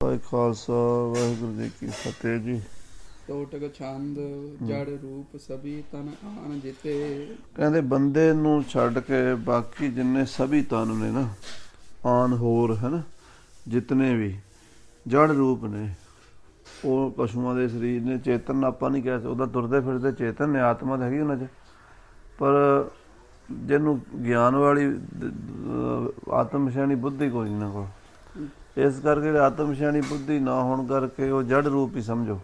ਖਾਲਸਾ ਵਾਹਿਗੁਰੂ ਜੀ ਕੀ ਫਤਿਹ ਜੀ। ਟੋਟਕ ਛੰਦ ਜੜ ਰੂਪ ਸਭੀ ਤਨ ਆਣ ਜਿਤੇ। ਕਹਿੰਦੇ ਬੰਦੇ ਨੂੰ ਛੱਡ ਕੇ ਬਾਕੀ ਜਿੰਨੇ ਸਭੀ ਤਨ ਨੇ ਨਾ, ਆਨ ਹੋਰ ਹੈ ਨਾ, ਜਿਤਨੇ ਵੀ ਜੜ ਰੂਪ ਨੇ, ਉਹ ਪਸ਼ੂਆਂ ਦੇ ਸਰੀਰ ਨੇ। ਚੇਤਨ ਆਪਾਂ ਨਹੀਂ ਕਹਿ ਸਕਦੇ, ਉਹਦਾ ਤੁਰਦੇ ਫਿਰਦੇ ਚੇਤਨ ਨੇ, ਆਤਮਾ ਤਾਂ ਹੈਗੀ ਉਹਨਾਂ 'ਚ। ਪਰ ਜਿਹਨੂੰ ਗਿਆਨ ਵਾਲੀ ਆਤਮ ਵਿਸ਼ਾਣੀ ਬੁੱਧੀ ਕੋਈ ਨਾ ਕੋਲ, ਇਸ ਕਰਕੇ ਆਤਮ ਵਿਸ਼ਾਣੀ ਬੁੱਧੀ ਨਾ ਹੋਣ ਕਰਕੇ ਉਹ ਜੜ ਰੂਪ ਹੀ ਸਮਝੋ।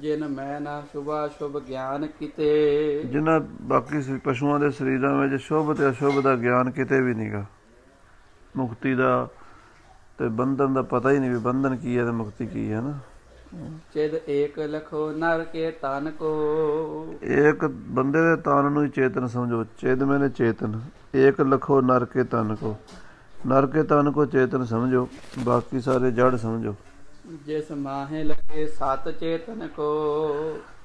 ਜਿਨ ਮੈਂ ਨਾ ਸ਼ੁਭਾ ਸ਼ੁਭ ਗਿਆਨ ਕਿਤੇ। ਜਿਹਨਾਂ ਬਾਕੀ ਪਸ਼ੂਆਂ ਦੇ ਸਰੀਰਾਂ ਵਿੱਚ ਸ਼ੁਭ ਤੇ ਅਸ਼ੁਭ ਦਾ ਗਿਆਨ ਕਿਤੇ ਵੀ ਨਹੀਂਗਾ। ਮੁਕਤੀ ਦਾ ਤੇ ਬੰਧਨ ਦਾ ਪਤਾ ਹੀ ਨਹੀਂ ਵੀ ਬੰਧਨ ਕੀ ਹੈ ਤੇ ਮੁਕਤੀ ਕੀ ਹੈ ਨਾ। ਚਿਦ ਏਕ ਲਖੋ ਨਰ ਕੇ ਤਨ ਕੋ। ਇੱਕ ਬੰਦੇ ਦੇ ਤਨ ਨੂੰ ਹੀ ਚੇਤਨ ਸਮਝੋ। ਚਿਦ ਮੈਨੇ ਚੇਤਨ, ਏਕ ਲਖੋ ਨਰ ਕੇ ਤਨ ਕੋ। ਨਰ ਕੇ ਤਨ ਕੋ ਚੇਤਨ ਸਮਝੋ, ਬਾਕੀ ਸਾਰੇ ਜੜ ਸਮਝੋ। ਜਿਸ ਮਾਹੇ ਲਗੇ ਸਤ ਚੇਤਨ ਕੋ।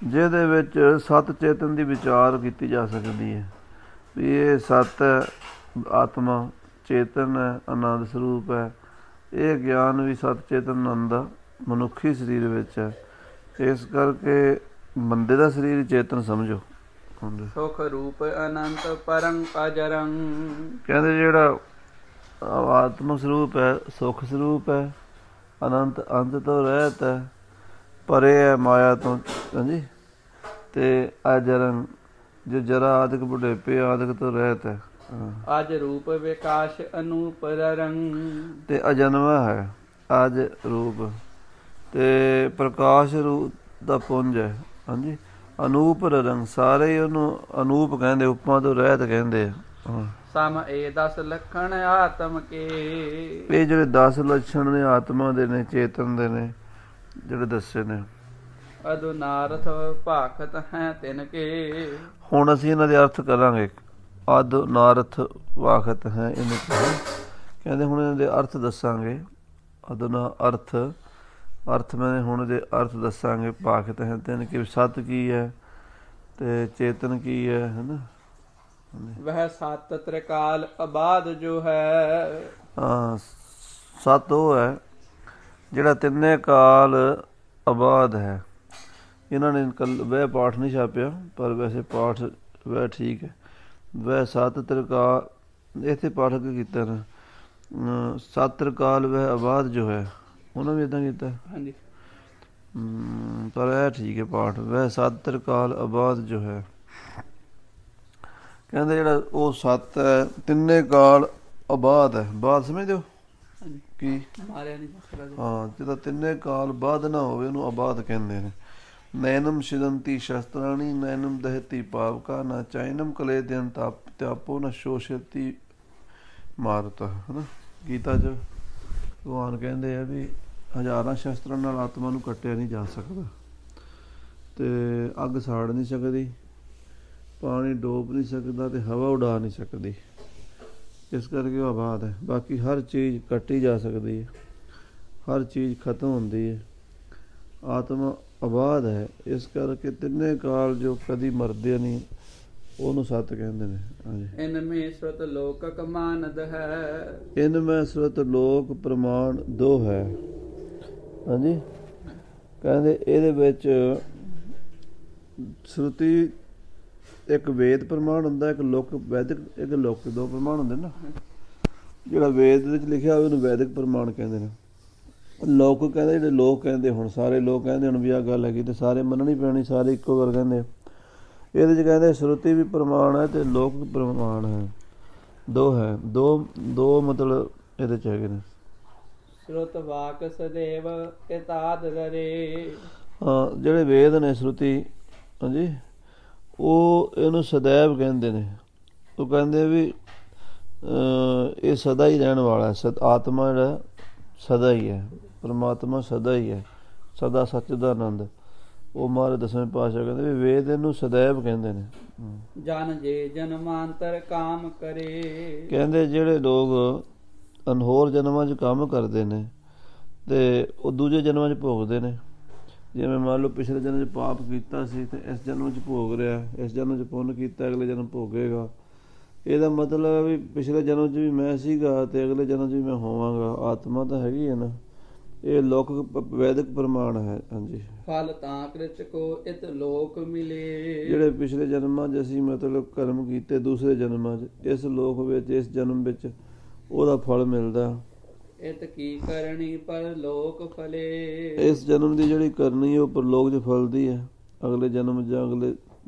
ਜਿਹਦੇ ਵਿੱਚ ਸਤ ਚੇਤਨ ਦੀ ਵਿਚਾਰ ਕੀਤੀ ਜਾ ਸਕਦੀ ਹੈ ਵੀ ਇਹ ਸਤ ਹੈ, ਆਤਮਾ ਚੇਤਨ ਹੈ, ਆਨੰਦ ਸਰੂਪ ਹੈ। ਇਹ ਗਿਆਨ ਵੀ ਸਤ ਚੇਤਨ ਆਨੰਦ ਦਾ ਮਨੁੱਖੀ ਸਰੀਰ ਵਿੱਚ ਹੈ। ਇਸ ਕਰਕੇ ਬੰਦੇ ਦਾ ਸਰੀਰ ਚੇਤਨ ਸਮਝੋ। ਸੁਖ ਰੂਪ ਅਨੰਤ ਪਰੰ ਅਜਰੰ। ਕਹਿੰਦੇ ਜਿਹੜਾ ਆਤਮਕ ਸਰੂਪ ਹੈ, ਸੁਖ ਸਰੂਪ ਹੈ, ਅਨੰਤ ਅੰਤ ਤੋਂ ਰਹਿਤ ਹੈ, ਪਰੇ ਹੈ ਮਾਇਆ ਤੋਂ। ਹਾਂਜੀ, ਤੇ ਅਜਰੰ ਜੋ ਜਰਾ ਆਦਿਕ ਬੁਢੇਪੇ ਆਦਿਕ ਤੋਂ ਰਹਿਤ ਹੈ। ਅਜ ਰੂਪ ਵਿਕਾਸ ਅਨੂਪ ਰੰਗ। ਤੇ ਅਜਨਮਾ ਹੈ ਅਜ ਰੂਪ, ਤੇ ਪ੍ਰਕਾਸ਼ ਰੂਪ ਦਾ ਪੁੰਜ ਹੈ। ਹਾਂਜੀ, ਅਨੂਪ ਰੰਗ, ਸਾਰੇ ਹੀ ਉਹਨੂੰ ਅਨੂਪ ਕਹਿੰਦੇ, ਉਪਮਾ ਤੋਂ ਰਹਿਤ ਕਹਿੰਦੇ ਆ। ਸਮ ਇਹ 10 ਲੱਖਣ ਆਤਮ ਕੇ। ਇਹ ਜਿਹੜੇ 10 ਲੱਛਣ ਨੇ ਆਤਮਾ ਦੇ ਨੇ, ਚੇਤਨ ਦੇ ਨੇ, ਜਿਹੜੇ ਦੱਸੇ ਨੇ। ਅਦੁਨਾਰਥ ਭਾਖਤ ਹੈ ਤਿਨ ਕੇ। ਹੁਣ ਅਸੀਂ ਇਹਨਾਂ ਦੇ ਅਰਥ ਕਰਾਂਗੇ। ਅਦ ਨਾਰਥ ਵਾਖਤ ਹੈ ਇਹਨੂੰ ਕਹਿੰਦੇ। ਹੁਣ ਇਹਨਾਂ ਦੇ ਅਰਥ ਦੱਸਾਂਗੇ। ਅਦਨਾ ਅਰਥ, ਅਰਥ ਮੈਂ ਹੁਣ ਇਹਦੇ ਅਰਥ ਦੱਸਾਂਗੇ। ਭਾਖਤ ਹੈ ਤਿਨ ਕਿ ਸਤ ਕੀ ਹੈ ਤੇ ਚੇਤਨ ਕੀ ਹੈ, ਹੈ ਨਾ। ਵਹ ਸਤ ਤ੍ਰਿਕਾਲ ਆਬਾਦ ਜੋ ਹੈ। ਹਾਂ, ਸਤ ਉਹ ਹੈ ਜਿਹੜਾ ਤਿੰਨੇ ਕਾਲ ਆਬਾਦ ਹੈ। ਇਹਨਾਂ ਨੇ ਵਹਿ ਪਾਠ ਨਹੀਂ ਛਾਪਿਆ, ਪਰ ਵੈਸੇ ਪਾਠ ਵਹਿ ਠੀਕ ਹੈ। ਵਹਿ ਸਤ ਤ੍ਰਿਕਾਲ, ਇੱਥੇ ਪਾਠ ਅੱਗੇ ਕੀਤਾ ਨਾ। ਸਤ ਤ੍ਰਿਕਾਲ ਵਹਿ ਆਬਾਦ ਜੋ ਹੈ, ਉਹਨਾਂ ਵੀ ਇੱਦਾਂ ਕੀਤਾ। ਹਾਂਜੀ, ਪਰ ਇਹ ਠੀਕ ਹੈ ਪਾਠ। ਵਹਿ ਸਤ ਤ੍ਰਿਕਾਲ ਆਬਾਦ ਜੋ ਹੈ, ਕਹਿੰਦੇ ਜਿਹੜਾ ਉਹ ਸੱਤ ਹੈ, ਤਿੰਨੇ ਕਾਲ ਆਬਾਦ ਹੈ। ਬਾਦ ਸਮਝਦੇ ਹੋ ਕੀ? ਹਾਂ, ਜਿਹਦਾ ਤਿੰਨੇ ਕਾਲ ਬਾਧ ਨਾ ਹੋਵੇ ਉਹਨੂੰ ਆਬਾਦ ਕਹਿੰਦੇ ਨੇ। ਨੈਨਮ ਸ਼ਿਦੰਤੀ ਸ਼ਸਤਰਾਣੀ, ਨੈਨਮ ਦਹਿਤੀ ਪਾਵਕਾ, ਨਾ ਚਾਈਨਮ ਕਲੇ ਦਿਨ ਤਿਆਪੋ, ਨਾ ਸ਼ੋਸ਼ਤੀ ਮਾਰਤਾ। ਹੈ ਨਾ, ਗੀਤਾ 'ਚ ਭਗਵਾਨ ਕਹਿੰਦੇ ਆ ਵੀ ਹਜ਼ਾਰਾਂ ਸ਼ਸਤਰਾਂ ਨਾਲ ਆਤਮਾ ਨੂੰ ਕੱਟਿਆ ਨਹੀਂ ਜਾ ਸਕਦਾ, ਅਤੇ ਅੱਗ ਸਾੜ ਨਹੀਂ ਸਕਦੀ, ਪਾਣੀ ਡੋਬ ਨਹੀਂ ਸਕਦਾ, ਅਤੇ ਹਵਾ ਉਡਾ ਨਹੀਂ ਸਕਦੀ। ਇਸ ਕਰਕੇ ਉਹ ਆਬਾਦ ਹੈ। ਬਾਕੀ ਹਰ ਚੀਜ਼ ਕੱਟੀ ਜਾ ਸਕਦੀ ਹੈ, ਹਰ ਚੀਜ਼ ਖਤਮ ਹੁੰਦੀ ਹੈ। ਆਤਮਾ ਆਬਾਦ ਹੈ। ਇਸ ਕਰਕੇ ਤਿੰਨੇ ਕਾਲ ਜੋ ਕਦੀ ਮਰਦੇ ਨਹੀਂ, ਉਹਨੂੰ ਸੱਤ ਕਹਿੰਦੇ ਨੇ। ਹਾਂਜੀ, ਇਨਮੇ ਸੁਰਤ ਲੋਕਕ ਮਾਨਦ ਹੈ। ਇਨਮੇ ਸੁਰਤ ਲੋਕ ਪ੍ਰਮਾਣ ਦੋ ਹੈ। ਹਾਂਜੀ, ਕਹਿੰਦੇ ਇਹਦੇ ਵਿੱਚ ਸ਼ਰੂਤੀ ਇੱਕ ਵੇਦ ਪ੍ਰਮਾਣ ਹੁੰਦਾ, ਇੱਕ ਲੋਕ ਵੈਦਿਕ, ਇੱਕ ਲੋਕ, ਦੋ ਪ੍ਰਮਾਣ ਹੁੰਦੇ ਨਾ। ਜਿਹੜਾ ਵੇਦ ਵਿੱਚ ਲਿਖਿਆ ਹੋਵੇ ਉਹਨੂੰ ਵੈਦਿਕ ਪ੍ਰਮਾਣ ਕਹਿੰਦੇ ਨੇ। ਲੋਕ ਕਹਿੰਦੇ, ਜਿਹੜੇ ਲੋਕ ਕਹਿੰਦੇ, ਹੁਣ ਸਾਰੇ ਲੋਕ ਕਹਿੰਦੇ ਹੁਣ ਵੀ ਆਹ ਗੱਲ ਹੈਗੀ, ਅਤੇ ਸਾਰੇ ਮੰਨਣੀ ਪੈਣੀ, ਸਾਰੇ ਇੱਕੋ ਵਾਰ ਕਹਿੰਦੇ। ਇਹਦੇ 'ਚ ਕਹਿੰਦੇ ਸ਼ਰੂਤੀ ਵੀ ਪ੍ਰਮਾਣ ਹੈ ਅਤੇ ਲੋਕ ਪ੍ਰਮਾਣ ਹੈ, ਦੋ ਹੈ। ਦੋ ਮਤਲਬ ਇਹਦੇ 'ਚ ਹੈਗੇ ਨੇ। ਸ਼ਰੁਤ ਵਾਕ ਸਦੇਵ ਇਤਾਦ ਰੇ। ਹਾਂ, ਜਿਹੜੇ ਵੇਦ ਨੇ ਸ਼ਰੂਤੀ, ਹਾਂਜੀ, ਉਹ ਇਹਨੂੰ ਸਦੈਵ ਕਹਿੰਦੇ ਨੇ। ਉਹ ਕਹਿੰਦੇ ਵੀ ਇਹ ਸਦਾ ਹੀ ਰਹਿਣ ਵਾਲਾ ਹੈ। ਆਤਮਾ ਜਿਹੜਾ ਸਦਾ ਹੀ ਹੈ, ਪਰਮਾਤਮਾ ਸਦਾ ਹੀ ਹੈ, ਸਦਾ ਸੱਚ ਦਾ ਆਨੰਦ। ਉਹ ਮਹਾਰਾਜ ਦਸਵੇਂ ਪਾਤਸ਼ਾਹ ਕਹਿੰਦੇ ਵੀ ਵੇਦ ਇਹਨੂੰ ਸਦੈਵ ਕਹਿੰਦੇ ਨੇ। ਜਨ ਜੇ ਜਨਮਾਂਤਰ ਕਾਮ ਕਰੇ। ਕਹਿੰਦੇ ਜਿਹੜੇ ਲੋਕ ਅਨਹੋਰ ਜਨਮਾਂ 'ਚ ਕੰਮ ਕਰਦੇ ਨੇ ਅਤੇ ਉਹ ਦੂਜੇ ਜਨਮਾਂ 'ਚ ਭੋਗਦੇ ਨੇ। ਜਿਵੇਂ ਮੰਨ ਲਓ ਪਿਛਲੇ ਜਨਮ 'ਚ ਪਾਪ ਕੀਤਾ ਸੀ ਅਤੇ ਇਸ ਜਨਮ 'ਚ ਭੋਗ ਰਿਹਾ, ਇਸ ਜਨਮ 'ਚ ਪੁੰਨ ਕੀਤਾ ਅਗਲੇ ਜਨਮ ਭੋਗੇਗਾ। ਇਹਦਾ ਮਤਲਬ ਵੀ ਪਿਛਲੇ ਜਨਮ 'ਚ ਵੀ ਮੈਂ ਸੀਗਾ ਅਤੇ ਅਗਲੇ ਜਨਮ 'ਚ ਵੀ ਮੈਂ ਹੋਵਾਂਗਾ। ਆਤਮਾ ਤਾਂ ਹੈਗੀ ਹੈ ਨਾ। ਇਹ ਲੌਕਿਕ ਵੈਦਿਕ ਪ੍ਰਮਾਣ ਹੈ। ਹਾਂਜੀ, ਫਲ ਤਾਂ ਕ੍ਰਿਤ ਕੋ ਇਤ ਲੋਕ ਮਿਲੇ। ਜਿਹੜੇ ਪਿਛਲੇ ਜਨਮਾਂ 'ਚ ਅਸੀਂ ਮਤਲਬ ਕਰਮ ਕੀਤੇ, ਦੂਸਰੇ ਜਨਮਾਂ 'ਚ ਇਸ ਲੋਕ ਵਿੱਚ, ਇਸ ਜਨਮ ਵਿੱਚ ਉਹਦਾ ਫਲ ਮਿਲਦਾ। ਇਤ ਕੀ ਕਰਨੀ ਪਰ ਲੋਕ ਫਲੇ। ਇਸ ਜਨਮ ਦੀ ਜਿਹੜੀ ਕਰਨੀ ਹੈ ਉਹ ਪਰਲੋਕ 'ਚ ਫਲਦੀ ਹੈ, ਅਗਲੇ ਜਨਮ ਜਾਂ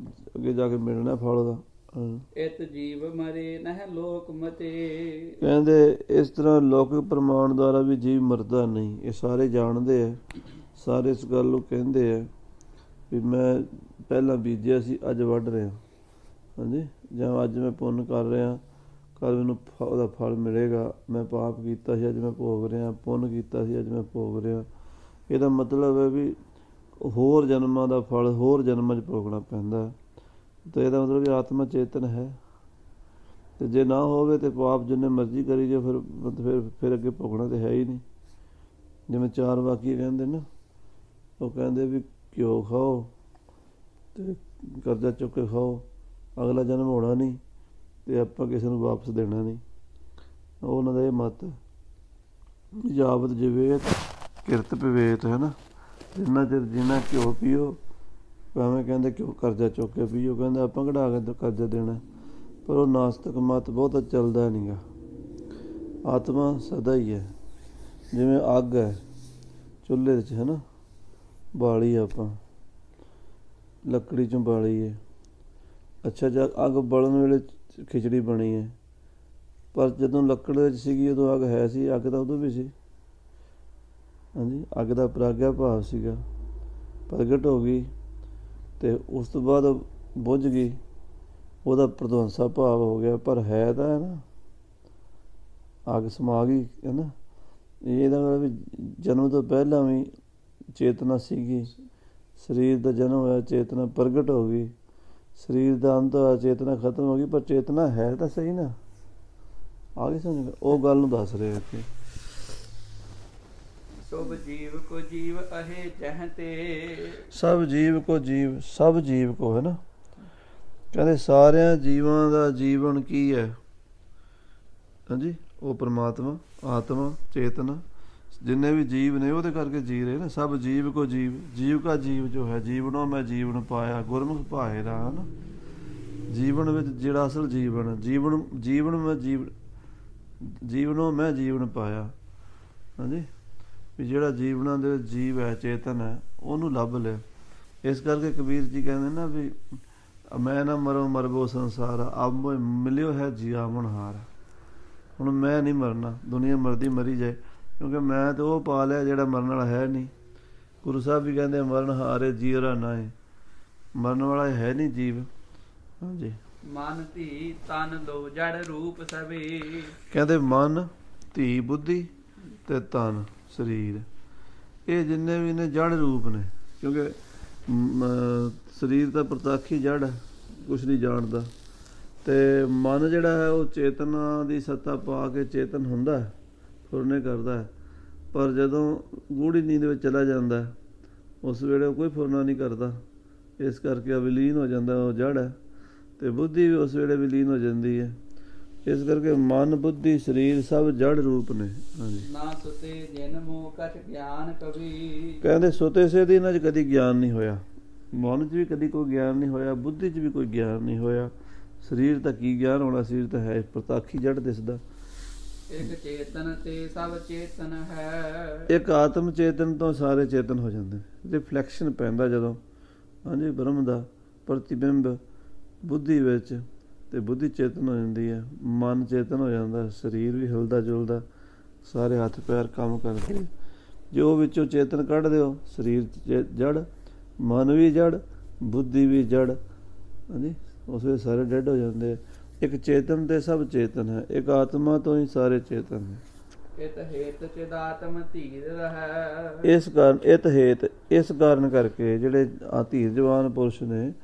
ਅੱਗੇ ਜਾ ਕੇ ਮਿਲਣਾ ਫਲ ਉਹਦਾ। ਇਤ ਜੀਵ ਮਰੇ ਨਹਿ ਲੋਕ ਮਤੇ। ਕਹਿੰਦੇ ਇਸ ਤਰ੍ਹਾਂ ਲੌਕਿਕ ਪ੍ਰਮਾਣ ਦੁਆਰਾ ਵੀ ਜੀਵ ਮਰਦਾ ਨਹੀਂ। ਇਹ ਸਾਰੇ ਜਾਣਦੇ ਆ, ਸਾਰੇ ਇਸ ਗੱਲ ਨੂੰ ਕਹਿੰਦੇ ਆ ਵੀ ਮੈਂ ਪਹਿਲਾਂ ਬੀਜਿਆ ਸੀ, ਅੱਜ ਵੱਢ ਰਿਹਾ। ਹਾਂਜੀ, ਜਾਂ ਅੱਜ ਮੈਂ ਪੁੰਨ ਕਰ ਰਿਹਾ, ਕੱਲ੍ਹ ਮੈਨੂੰ ਉਹਦਾ ਫਲ ਮਿਲੇਗਾ। ਮੈਂ ਪਾਪ ਕੀਤਾ ਸੀ, ਅੱਜ ਮੈਂ ਭੋਗ ਰਿਹਾ, ਪੁੰਨ ਕੀਤਾ ਸੀ, ਅੱਜ ਮੈਂ ਭੋਗ ਰਿਹਾ। ਇਹਦਾ ਮਤਲਬ ਹੈ ਵੀ ਹੋਰ ਜਨਮਾਂ ਦਾ ਫਲ ਹੋਰ ਜਨਮਾਂ 'ਚ ਭੋਗਣਾ ਪੈਂਦਾ। ਅਤੇ ਇਹਦਾ ਮਤਲਬ ਵੀ ਆਤਮਾ ਚੇਤਨ ਹੈ, ਅਤੇ ਜੇ ਨਾ ਹੋਵੇ ਤਾਂ ਪਾਪ ਜਿੰਨੇ ਮਰਜ਼ੀ ਕਰੀ ਜਾਓ, ਫਿਰ ਅੱਗੇ ਭੋਗਣਾ ਤਾਂ ਹੈ ਹੀ ਨਹੀਂ। ਜਿਵੇਂ 4 ਵਾਕੀ ਕਹਿੰਦੇ ਨਾ, ਉਹ ਕਹਿੰਦੇ ਵੀ ਘਿਓ ਖਾਓ ਅਤੇ ਕਰਜ਼ਾ ਚੁੱਕ ਕੇ ਖਾਓ, ਅਗਲਾ ਜਨਮ ਹੋਣਾ ਨਹੀਂ ਅਤੇ ਆਪਾਂ ਕਿਸੇ ਨੂੰ ਵਾਪਸ ਦੇਣਾ ਨਹੀਂ। ਉਹਨਾਂ ਦਾ ਇਹ ਮੱਤ ਹੈ। ਜਾਵਤ ਜੀਵੇਤ ਕਿਰਤ ਪਵੇਤ, ਹੈ ਨਾ। ਜਿੰਨਾ ਚਿਰ ਜੀਣਾ ਘਿਓ ਪੀਓ, ਭਾਵੇਂ ਕਹਿੰਦੇ ਘਿਓ ਕਰਜ਼ਾ ਚੁੱਕ ਕੇ ਪੀਓ, ਕਹਿੰਦੇ ਆਪਾਂ ਕਢਾ ਕੇ ਕਰਜ਼ਾ ਦੇਣਾ। ਪਰ ਉਹ ਨਾਸਤਿਕ ਮਤ ਬਹੁਤਾ ਚੱਲਦਾ ਨਹੀਂ ਗਾ। ਆਤਮਾ ਸਦਾ ਹੀ ਹੈ, ਜਿਵੇਂ ਅੱਗ ਹੈ ਚੁੱਲ੍ਹੇ 'ਚ, ਹੈ ਨਾ, ਬਾਲੀ ਆਪਾਂ ਲੱਕੜੀ 'ਚੋਂ ਬਾਲੀ ਹੈ। ਅੱਛਾ, ਜਦ ਅੱਗ ਬਲਣ ਵੇਲੇ ਖਿਚੜੀ ਬਣੀ ਹੈ, ਪਰ ਜਦੋਂ ਲੱਕੜ ਵਿੱਚ ਸੀਗੀ ਉਦੋਂ ਅੱਗ ਹੈ ਸੀ, ਅੱਗ ਤਾਂ ਉਦੋਂ ਵੀ ਸੀ। ਹਾਂਜੀ, ਅੱਗ ਦਾ ਪ੍ਰਾਗਿਆ ਭਾਵ ਸੀਗਾ, ਪ੍ਰਗਟ ਹੋ ਗਈ ਅਤੇ ਉਸ ਤੋਂ ਬਾਅਦ ਬੁੱਝ ਗਈ, ਉਹਦਾ ਪ੍ਰਧਵੰਸਾ ਭਾਵ ਹੋ ਗਿਆ, ਪਰ ਹੈ ਤਾਂ ਹੈ ਨਾ, ਅੱਗ ਸਮਾ ਗਈ, ਹੈ ਨਾ। ਇਹਦਾ ਮਤਲਬ ਵੀ ਜਨਮ ਤੋਂ ਪਹਿਲਾਂ ਵੀ ਚੇਤਨਾ ਸੀਗੀ। ਸਰੀਰ ਦਾ ਜਨਮ ਹੋਇਆ, ਚੇਤਨਾ ਪ੍ਰਗਟ ਹੋ ਗਈ। ਸਰੀਰ ਦਾ ਅੰਤ ਹੋਇਆ, ਚੇਤਨਾ ਖਤਮ ਹੋ ਗਈ, ਪਰ ਚੇਤਨਾ ਹੈ ਤਾਂ ਸਹੀ ਨਾ। ਆ ਗਈ ਸਮਝ? ਉਹ ਗੱਲ ਨੂੰ ਦੱਸ ਰਹੇ ਇੱਥੇ। ਸਭ ਜੀਵ ਕੋ ਜੀਵ ਅਹੇ ਜਹ ਤੇ। ਸਭ ਜੀਵ ਕੋ ਜੀਵ, ਸਭ ਜੀਵ ਕੋ, ਹੈ ਨਾ। ਕਹਿੰਦੇ ਸਾਰਿਆਂ ਜੀਵਾਂ ਦਾ ਜੀਵਨ ਕੀ ਹੈ? ਹਾਂਜੀ, ਉਹ ਪਰਮਾਤਮਾ, ਆਤਮਾ, ਚੇਤਨਾ, ਜਿੰਨੇ ਵੀ ਜੀਵ ਨੇ ਉਹਦੇ ਕਰਕੇ ਜੀ ਰਹੇ ਨਾ। ਸਭ ਜੀਵ ਕੋ ਜੀਵ, ਜੀਵ ਕਾ ਜੀਵ ਜੋ ਹੈ, ਜੀਵਨੋਂ ਮੈਂ ਜੀਵਨ ਪਾਇਆ, ਗੁਰਮੁਖ ਭਾਏ ਦਾ, ਹੈ ਨਾ। ਜੀਵਨ ਵਿੱਚ ਜਿਹੜਾ ਅਸਲ ਜੀਵਨ, ਜੀਵਨੋਂ ਮੈਂ ਜੀਵਨ ਪਾਇਆ। ਹਾਂਜੀ, ਵੀ ਜਿਹੜਾ ਜੀਵਨਾਂ ਦੇ ਜੀਵ ਹੈ, ਚੇਤਨ ਹੈ, ਉਹਨੂੰ ਲੱਭ ਲਿਆ। ਇਸ ਕਰਕੇ ਕਬੀਰ ਜੀ ਕਹਿੰਦੇ ਨਾ ਵੀ ਮੈਂ ਨਾ ਮਰੋ ਮਰਬੋ ਸੰਸਾਰ, ਆਪ ਮਿਲਿਓ ਹੈ ਜੀਵਨ ਹਾਰ। ਹੁਣ ਮੈਂ ਨਹੀਂ ਮਰਨਾ, ਦੁਨੀਆ ਮਰਦੀ ਮਰੀ ਜਾਏ, ਕਿਉਂਕਿ ਮੈਂ ਤਾਂ ਉਹ ਪਾ ਲਿਆ ਜਿਹੜਾ ਮਰਨ ਵਾਲਾ ਹੈ ਨਹੀਂ। ਗੁਰੂ ਸਾਹਿਬ ਵੀ ਕਹਿੰਦੇ ਮਰਨ ਹਾਰੇ ਜੀਵਰਾ ਨਾ ਹੈ, ਮਰਨ ਵਾਲਾ ਹੈ ਨਹੀਂ ਜੀਵ। ਹਾਂਜੀ, ਮਨ ਧੀ ਤਨ ਦੋ ਜੜ ਰੂਪ ਸਭੇ। ਕਹਿੰਦੇ ਮਨ, ਧੀ, ਬੁੱਧੀ ਅਤੇ ਤਨ, ਸਰੀਰ, ਇਹ ਜਿੰਨੇ ਵੀ ਨੇ ਜੜ ਰੂਪ ਨੇ। ਕਿਉਂਕਿ ਸਰੀਰ ਤਾਂ ਪ੍ਰਤੱਖ ਹੀ ਜੜ ਹੈ, ਕੁਛ ਨਹੀਂ ਜਾਣਦਾ। ਅਤੇ ਮਨ ਜਿਹੜਾ ਹੈ ਉਹ ਚੇਤਨਾ ਦੀ ਸੱਤਾ ਪਾ ਕੇ ਚੇਤਨ ਹੁੰਦਾ ਹੈ, ਫੁਰਨੇ ਕਰਦਾ ਹੈ। ਪਰ ਜਦੋਂ ਗੂੜ੍ਹੀ ਨੀਂਦ ਵਿੱਚ ਚਲਾ ਜਾਂਦਾ, ਉਸ ਵੇਲੇ ਉਹ ਕੋਈ ਫੁਰਨਾ ਨਹੀਂ ਕਰਦਾ। ਇਸ ਕਰਕੇ ਵਿਲੀਨ ਹੋ ਜਾਂਦਾ, ਉਹ ਜੜ ਹੈ। ਅਤੇ ਬੁੱਧੀ ਵੀ ਉਸ ਵੇਲੇ ਵਿਲੀਨ ਹੋ ਜਾਂਦੀ ਹੈ। ਇਸ ਕਰਕੇ ਮਨ, ਬੁੱਧੀ, ਸਰੀਰ ਸਭ ਜੜ ਰੂਪ ਨੇ। ਹਾਂਜੀ, ਨਾ ਸੁਤੇ ਜਿਨ ਮੋਹ ਕਛ ਗਿਆਨ ਕਵੀ। ਕਹਿੰਦੇ ਸੁਤੇ ਸੇ ਦੀ ਇਹਨਾਂ 'ਚ ਕਦੀ ਗਿਆਨ ਨਹੀਂ ਹੋਇਆ। ਮਨ 'ਚ ਵੀ ਕਦੀ ਕੋਈ ਗਿਆਨ ਨਹੀਂ ਹੋਇਆ, ਬੁੱਧੀ 'ਚ ਵੀ ਕੋਈ ਗਿਆਨ ਨਹੀਂ ਹੋਇਆ। ਸਰੀਰ ਤਾਂ ਕੀ ਗਿਆਨ ਹੋਣਾ, ਸਰੀਰ ਤਾਂ ਹੈ ਪ੍ਰਤੱਖ ਹੀ ਜੜ ਦਿਸਦਾ। ਇੱਕ ਚੇਤਨ ਤੇ ਸਭ ਚੇਤਨ ਹੈ। ਇੱਕ ਆਤਮ ਚੇਤਨ ਤੋਂ ਸਾਰੇ ਚੇਤਨ ਹੋ ਜਾਂਦੇ ਨੇ। ਰਿਫਲੈਕਸ਼ਨ ਪੈਂਦਾ ਜਦੋਂ, ਹਾਂਜੀ, ਬ੍ਰਹਮ ਦਾ ਪ੍ਰਤੀਬਿੰਬ ਬੁੱਧੀ ਵਿੱਚ, ਅਤੇ ਬੁੱਧੀ ਚੇਤਨ ਹੋ ਜਾਂਦੀ ਹੈ, ਮਨ ਚੇਤਨ ਹੋ ਜਾਂਦਾ, ਸਰੀਰ ਵੀ ਹਿਲਦਾ ਜੁਲਦਾ, ਸਾਰੇ ਹੱਥ ਪੈਰ ਕੰਮ ਕਰਦੇ। ਜੋ ਵਿੱਚੋਂ ਚੇਤਨ ਕੱਢ ਦਿਓ, ਸਰੀਰ ਜੜ, ਮਨ ਵੀ ਜੜ, ਬੁੱਧੀ ਵੀ ਜੜ। ਹਾਂਜੀ, ਉਸ ਵੇਲੇ ਸਾਰੇ ਡੈਡ ਹੋ ਜਾਂਦੇ। ਇੱਕ ਚੇਤਨ ਤੇ ਸਭ ਚੇਤਨ ਹੈ, ਇੱਕ ਆਤਮਾ ਤੋਂ ਹੀ ਸਾਰੇ ਚੇਤਨ ਹੈ। ਇਸ ਕਾਰਨ ਕਰਕੇ ਜਿਹੜੇ ਧੀਰਜਵਾਨ ਪੁਰਸ਼ ਨੇ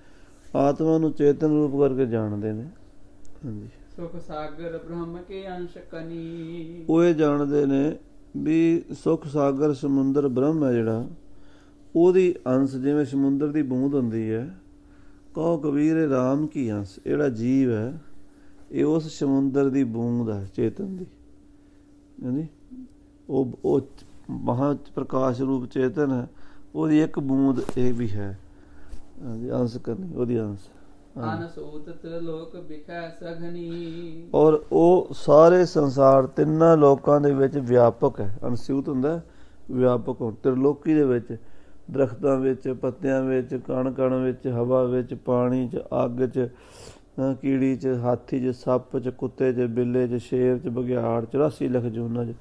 ਆਤਮਾ ਨੂੰ ਚੇਤਨ ਰੂਪ ਕਰਕੇ ਜਾਣਦੇ ਨੇ। ਹਾਂਜੀ, ਸੁਖ ਸਾਗਰ ਬ੍ਰਹਮ ਕੇ ਅੰਸ਼ ਕਨੀ। ਉਹ ਇਹ ਜਾਣਦੇ ਨੇ ਵੀ ਸੁਖ ਸਾਗਰ ਸਮੁੰਦਰ ਬ੍ਰਹਮ ਹੈ ਜਿਹੜਾ, ਉਹਦੀ ਅੰਸ਼, ਜਿਵੇਂ ਸਮੁੰਦਰ ਦੀ ਬੂੰਦ ਹੁੰਦੀ ਹੈ। ਕਹੋ ਕਬੀਰ ਇਹ ਰਾਮ ਕੀ ਅੰਸ਼, ਜਿਹੜਾ ਜੀਵ ਹੈ ਇਹ ਉਸ ਸਮੁੰਦਰ ਦੀ ਬੂੰਦ ਹੈ, ਚੇਤਨ ਦੀ। ਹਾਂਜੀ, ਉਹ ਮਹਾ ਪ੍ਰਕਾਸ਼ ਰੂਪ ਚੇਤਨ ਹੈ, ਉਹਦੀ ਇੱਕ ਬੂੰਦ ਇਹ ਵੀ ਹੈ। ਹਾਂਜੀ, ਅੰਸ਼ ਕਰਨੀ ਉਹਦੀ ਅੰਸ਼। ਅਨਸੂਤ ਤ੍ਰਿਲੋਕ ਬਿਖੈ ਸਘਨੀ। ਔਰ ਉਹ ਸਾਰੇ ਸੰਸਾਰ ਤਿੰਨਾਂ ਲੋਕਾਂ ਦੇ ਵਿੱਚ ਵਿਆਪਕ ਹੈ। ਅਨਸੂਤ ਹੁੰਦਾ ਵਿਆਪਕ ਹੋ। ਤ੍ਰਿਲੋਕੀ ਦੇ ਵਿੱਚ ਦਰਖਤਾਂ ਵਿੱਚ, ਪੱਤਿਆਂ ਵਿੱਚ, ਕਣ ਕਣ ਵਿੱਚ, ਹਵਾ ਵਿੱਚ, ਪਾਣੀ 'ਚ, ਅੱਗ 'ਚ, ਕੀੜੀ 'ਚ, ਹਾਥੀ 'ਚ, ਸੱਪ 'ਚ, ਕੁੱਤੇ 'ਚ, ਬਿੱਲੇ 'ਚ, ਸ਼ੇਰ 'ਚ, ਬਘਿਆੜ 84 ਲੱਖ ਜੂਨਾਂ 'ਚ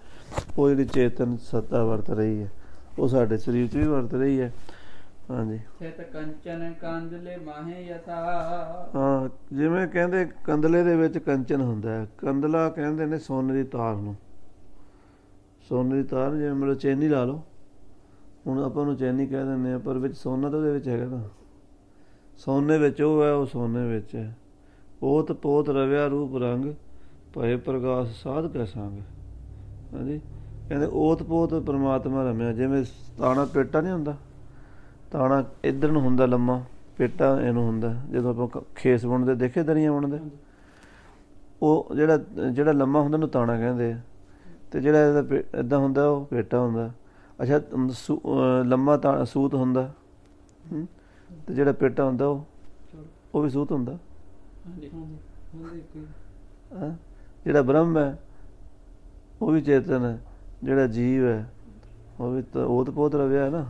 ਉਹ ਜਿਹੜੀ ਚੇਤਨ ਸੱਤਾ ਵਰਤ ਰਹੀ ਹੈ, ਉਹ ਸਾਡੇ ਸਰੀਰ 'ਚ ਵੀ ਵਰਤ ਰਹੀ ਹੈ। ਹਾਂਜੀ, ਥਿਤ ਕੰਚਨ ਕੰਦਲੇ ਮਾਹੇ ਯਥਾ। ਹਾਂ, ਜਿਵੇਂ ਕਹਿੰਦੇ ਕੰਦਲੇ ਦੇ ਵਿੱਚ ਕੰਚਨ ਹੁੰਦਾ ਹੈ। ਕੰਦਲਾ ਕਹਿੰਦੇ ਨੇ ਸੋਨੇ ਦੀ ਤਾਰ ਨੂੰ। ਸੋਨੇ ਦੀ ਤਾਰ ਜਿਵੇਂ ਮਤਲਬ ਚੈਨੀ ਲਾ ਲਓ, ਹੁਣ ਆਪਾਂ ਉਹਨੂੰ ਚੈਨੀ ਕਹਿ ਦਿੰਦੇ ਹਾਂ, ਪਰ ਵਿੱਚ ਸੋਨਾ ਤਾਂ ਉਹਦੇ ਵਿੱਚ ਹੈਗਾ ਨਾ। ਸੋਨੇ ਵਿੱਚ ਉਹ ਹੈ, ਉਹ ਸੋਨੇ ਵਿੱਚ ਹੈ। ਓਤ ਪੋਤ ਰਵਿਆ ਰੂਪ ਰੰਗ, ਭਏ ਪ੍ਰਗਾਸ ਸਾਧ ਕੈ ਸੰਗ। ਹਾਂਜੀ, ਕਹਿੰਦੇ ਓਤ ਪੋਤ ਪਰਮਾਤਮਾ ਰਮਿਆ। ਜਿਵੇਂ ਤਾਣਾ ਪੇਟਾ ਨਹੀਂ ਹੁੰਦਾ, ਤਾਣਾ ਇੱਧਰ ਨੂੰ ਹੁੰਦਾ ਲੰਮਾ, ਪੇਟਾ ਇਹਨੂੰ ਹੁੰਦਾ। ਜਦੋਂ ਆਪਾਂ ਖੇਸ ਬੁਣਦੇ ਦੇਖੇ, ਦਰੀਆਂ ਬੁਣਦੇ, ਉਹ ਜਿਹੜਾ ਲੰਮਾ ਹੁੰਦਾ ਉਹਨੂੰ ਤਾਣਾ ਕਹਿੰਦੇ ਆ, ਅਤੇ ਜਿਹੜਾ ਇਹਦਾ ਇੱਦਾਂ ਹੁੰਦਾ ਉਹ ਪੇਟਾ ਹੁੰਦਾ। ਅੱਛਾ, ਲੰਮਾ ਸੂਤ ਹੁੰਦਾ, ਅਤੇ ਜਿਹੜਾ ਪੇਟਾ ਹੁੰਦਾ ਉਹ ਵੀ ਸੂਤ ਹੁੰਦਾ। ਜਿਹੜਾ ਬ੍ਰਹਮ ਹੈ ਉਹ ਵੀ ਚੇਤਨ ਹੈ, ਜਿਹੜਾ ਜੀਵ ਹੈ ਉਹ ਵੀ ਤਾਂ ਓਤ ਪੋਤ ਰਵਿਆ ਹੈ ਨਾ।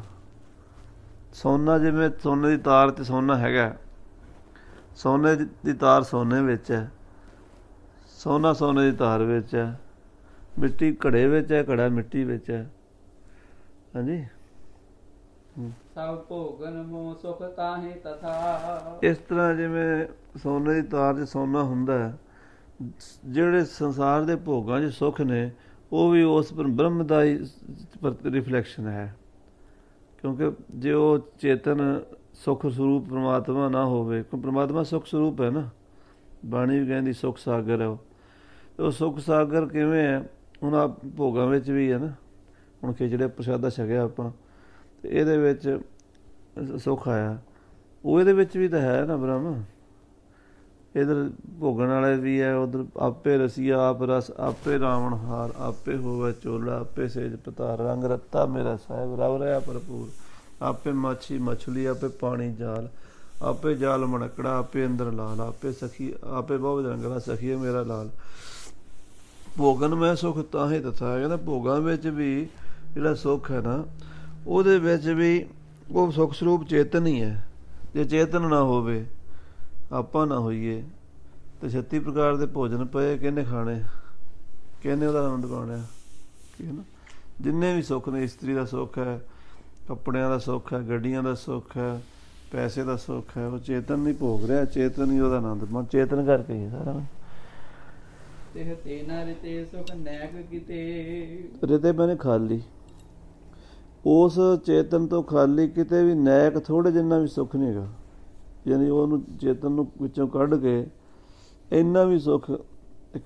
ਸੋਨਾ, ਜਿਵੇਂ ਸੋਨੇ ਦੀ ਤਾਰ 'ਚ ਸੋਨਾ ਹੈਗਾ, ਸੋਨੇ ਦੀ ਤਾਰ ਸੋਨੇ ਵਿੱਚ ਹੈ, ਸੋਨਾ ਸੋਨੇ ਦੀ ਤਾਰ ਵਿੱਚ ਹੈ, ਮਿੱਟੀ ਘੜੇ ਵਿੱਚ ਹੈ, ਘੜਾ ਮਿੱਟੀ ਵਿੱਚ ਹੈ। ਹਾਂਜੀ, ਸਭ ਭੋਗਨ ਮੋਹ ਸੁਖ ਤਾਹੇ ਤਥਾ। ਇਸ ਤਰ੍ਹਾਂ ਜਿਵੇਂ ਸੋਨੇ ਦੀ ਤਾਰ 'ਚ ਸੋਨਾ ਹੁੰਦਾ ਹੈ, ਜਿਹੜੇ ਸੰਸਾਰ ਦੇ ਭੋਗਾਂ 'ਚ ਸੁੱਖ ਨੇ ਉਹ ਵੀ ਉਸ ਬ੍ਰਹਮ ਦਾ ਹੀ ਰਿਫਲੈਕਸ਼ਨ ਹੈ। ਕਿਉਂਕਿ ਜੇ ਉਹ ਚੇਤਨ ਸੁੱਖ ਸਰੂਪ ਪਰਮਾਤਮਾ ਨਾ ਹੋਵੇ, ਕਿਉਂਕਿ ਪਰਮਾਤਮਾ ਸੁੱਖ ਸਰੂਪ ਹੈ ਨਾ। ਬਾਣੀ ਵੀ ਕਹਿੰਦੀ ਸੁੱਖ ਸਾਗਰ ਹੈ ਉਹ ਸੁੱਖ ਸਾਗਰ ਕਿਵੇਂ ਹੈ? ਹੁਣ ਆ ਭੋਗਾਂ ਵਿੱਚ ਵੀ ਹੈ ਨਾ। ਹੁਣ ਖਿਚੜੇ ਪ੍ਰਸ਼ਾਦਾ ਛਕਿਆ ਆਪਾਂ, ਅਤੇ ਇਹਦੇ ਵਿੱਚ ਸੁੱਖ ਆਇਆ, ਉਹ ਇਹਦੇ ਵਿੱਚ ਵੀ ਤਾਂ ਹੈ ਨਾ ਬ੍ਰਹਮ। ਇੱਧਰ ਭੋਗਣ ਵਾਲੇ ਵੀ ਹੈ, ਉੱਧਰ ਆਪੇ ਰਸੀਆ ਆਪ ਰਸ, ਆਪੇ ਰਾਵਣ ਹਾਰ, ਆਪੇ ਹੋਵੇ ਚੋਲਾ, ਆਪੇ ਸੇਜ ਪਤਾਰ, ਰੰਗ ਰੱਤਾ ਮੇਰਾ ਸਾਹਿਬ ਰਵ ਰਿਹਾ ਭਰਪੂਰ। ਆਪੇ ਮਾਛੀ ਮਛਲੀ, ਆਪੇ ਪਾਣੀ ਜਾਲ, ਆਪੇ ਜਾਲ ਮਣਕੜਾ, ਆਪੇ ਅੰਦਰ ਲਾਲ, ਆਪੇ ਸਖੀ, ਆਪੇ ਬਹੁਤ ਰੰਗਲਾ ਸਖੀਏ ਮੇਰਾ ਲਾਲ। ਭੋਗਨ ਮੈਂ ਸੁੱਖ ਤਾਹੇ ਤਥਾ। ਕਹਿੰਦਾ ਭੋਗਾਂ ਵਿੱਚ ਵੀ ਜਿਹੜਾ ਸੁੱਖ ਹੈ ਨਾ, ਉਹਦੇ ਵਿੱਚ ਵੀ ਉਹ ਸੁੱਖ ਸਰੂਪ ਚੇਤਨ ਹੀ ਹੈ। ਜੇ ਚੇਤਨ ਨਾ ਹੋਵੇ, ਆਪਾਂ ਨਾ ਹੋਈਏ, ਅਤੇ 36 ਪ੍ਰਕਾਰ ਦੇ ਭੋਜਨ ਪਏ, ਕਿਹਨੇ ਖਾਣੇ, ਕਿਹਨੇ ਉਹਦਾ ਆਨੰਦ ਪਾਉਣਾ? ਠੀਕ ਹੈ ਨਾ। ਜਿੰਨੇ ਵੀ ਸੁੱਖ ਨੇ, ਇਸਤਰੀ ਦਾ ਸੁੱਖ ਹੈ, ਕੱਪੜਿਆਂ ਦਾ ਸੁੱਖ ਹੈ, ਗੱਡੀਆਂ ਦਾ ਸੁੱਖ ਹੈ, ਪੈਸੇ ਦਾ ਸੁੱਖ ਹੈ, ਉਹ ਚੇਤਨ ਨਹੀਂ ਭੋਗ ਰਿਹਾ, ਚੇਤਨ ਹੀ ਉਹਦਾ ਆਨੰਦ ਮਨ ਚੇਤਨ ਕਰਕੇ ਹੀ ਸਾਰਾ। ਰਿਤੇ ਮੈਨੇ ਖਾਲੀ, ਉਸ ਚੇਤਨ ਤੋਂ ਖਾਲੀ ਕਿਤੇ ਵੀ ਨੈਕ ਥੋੜ੍ਹੇ ਜਿੰਨਾ ਵੀ ਸੁੱਖ ਨਹੀਂ ਹੈਗਾ। ਯਾਨੀ ਉਹਨੂੰ ਚੇਤਨ ਨੂੰ ਵਿੱਚੋਂ ਕੱਢ ਕੇ ਇੰਨਾ ਵੀ ਸੁੱਖ, ਇੱਕ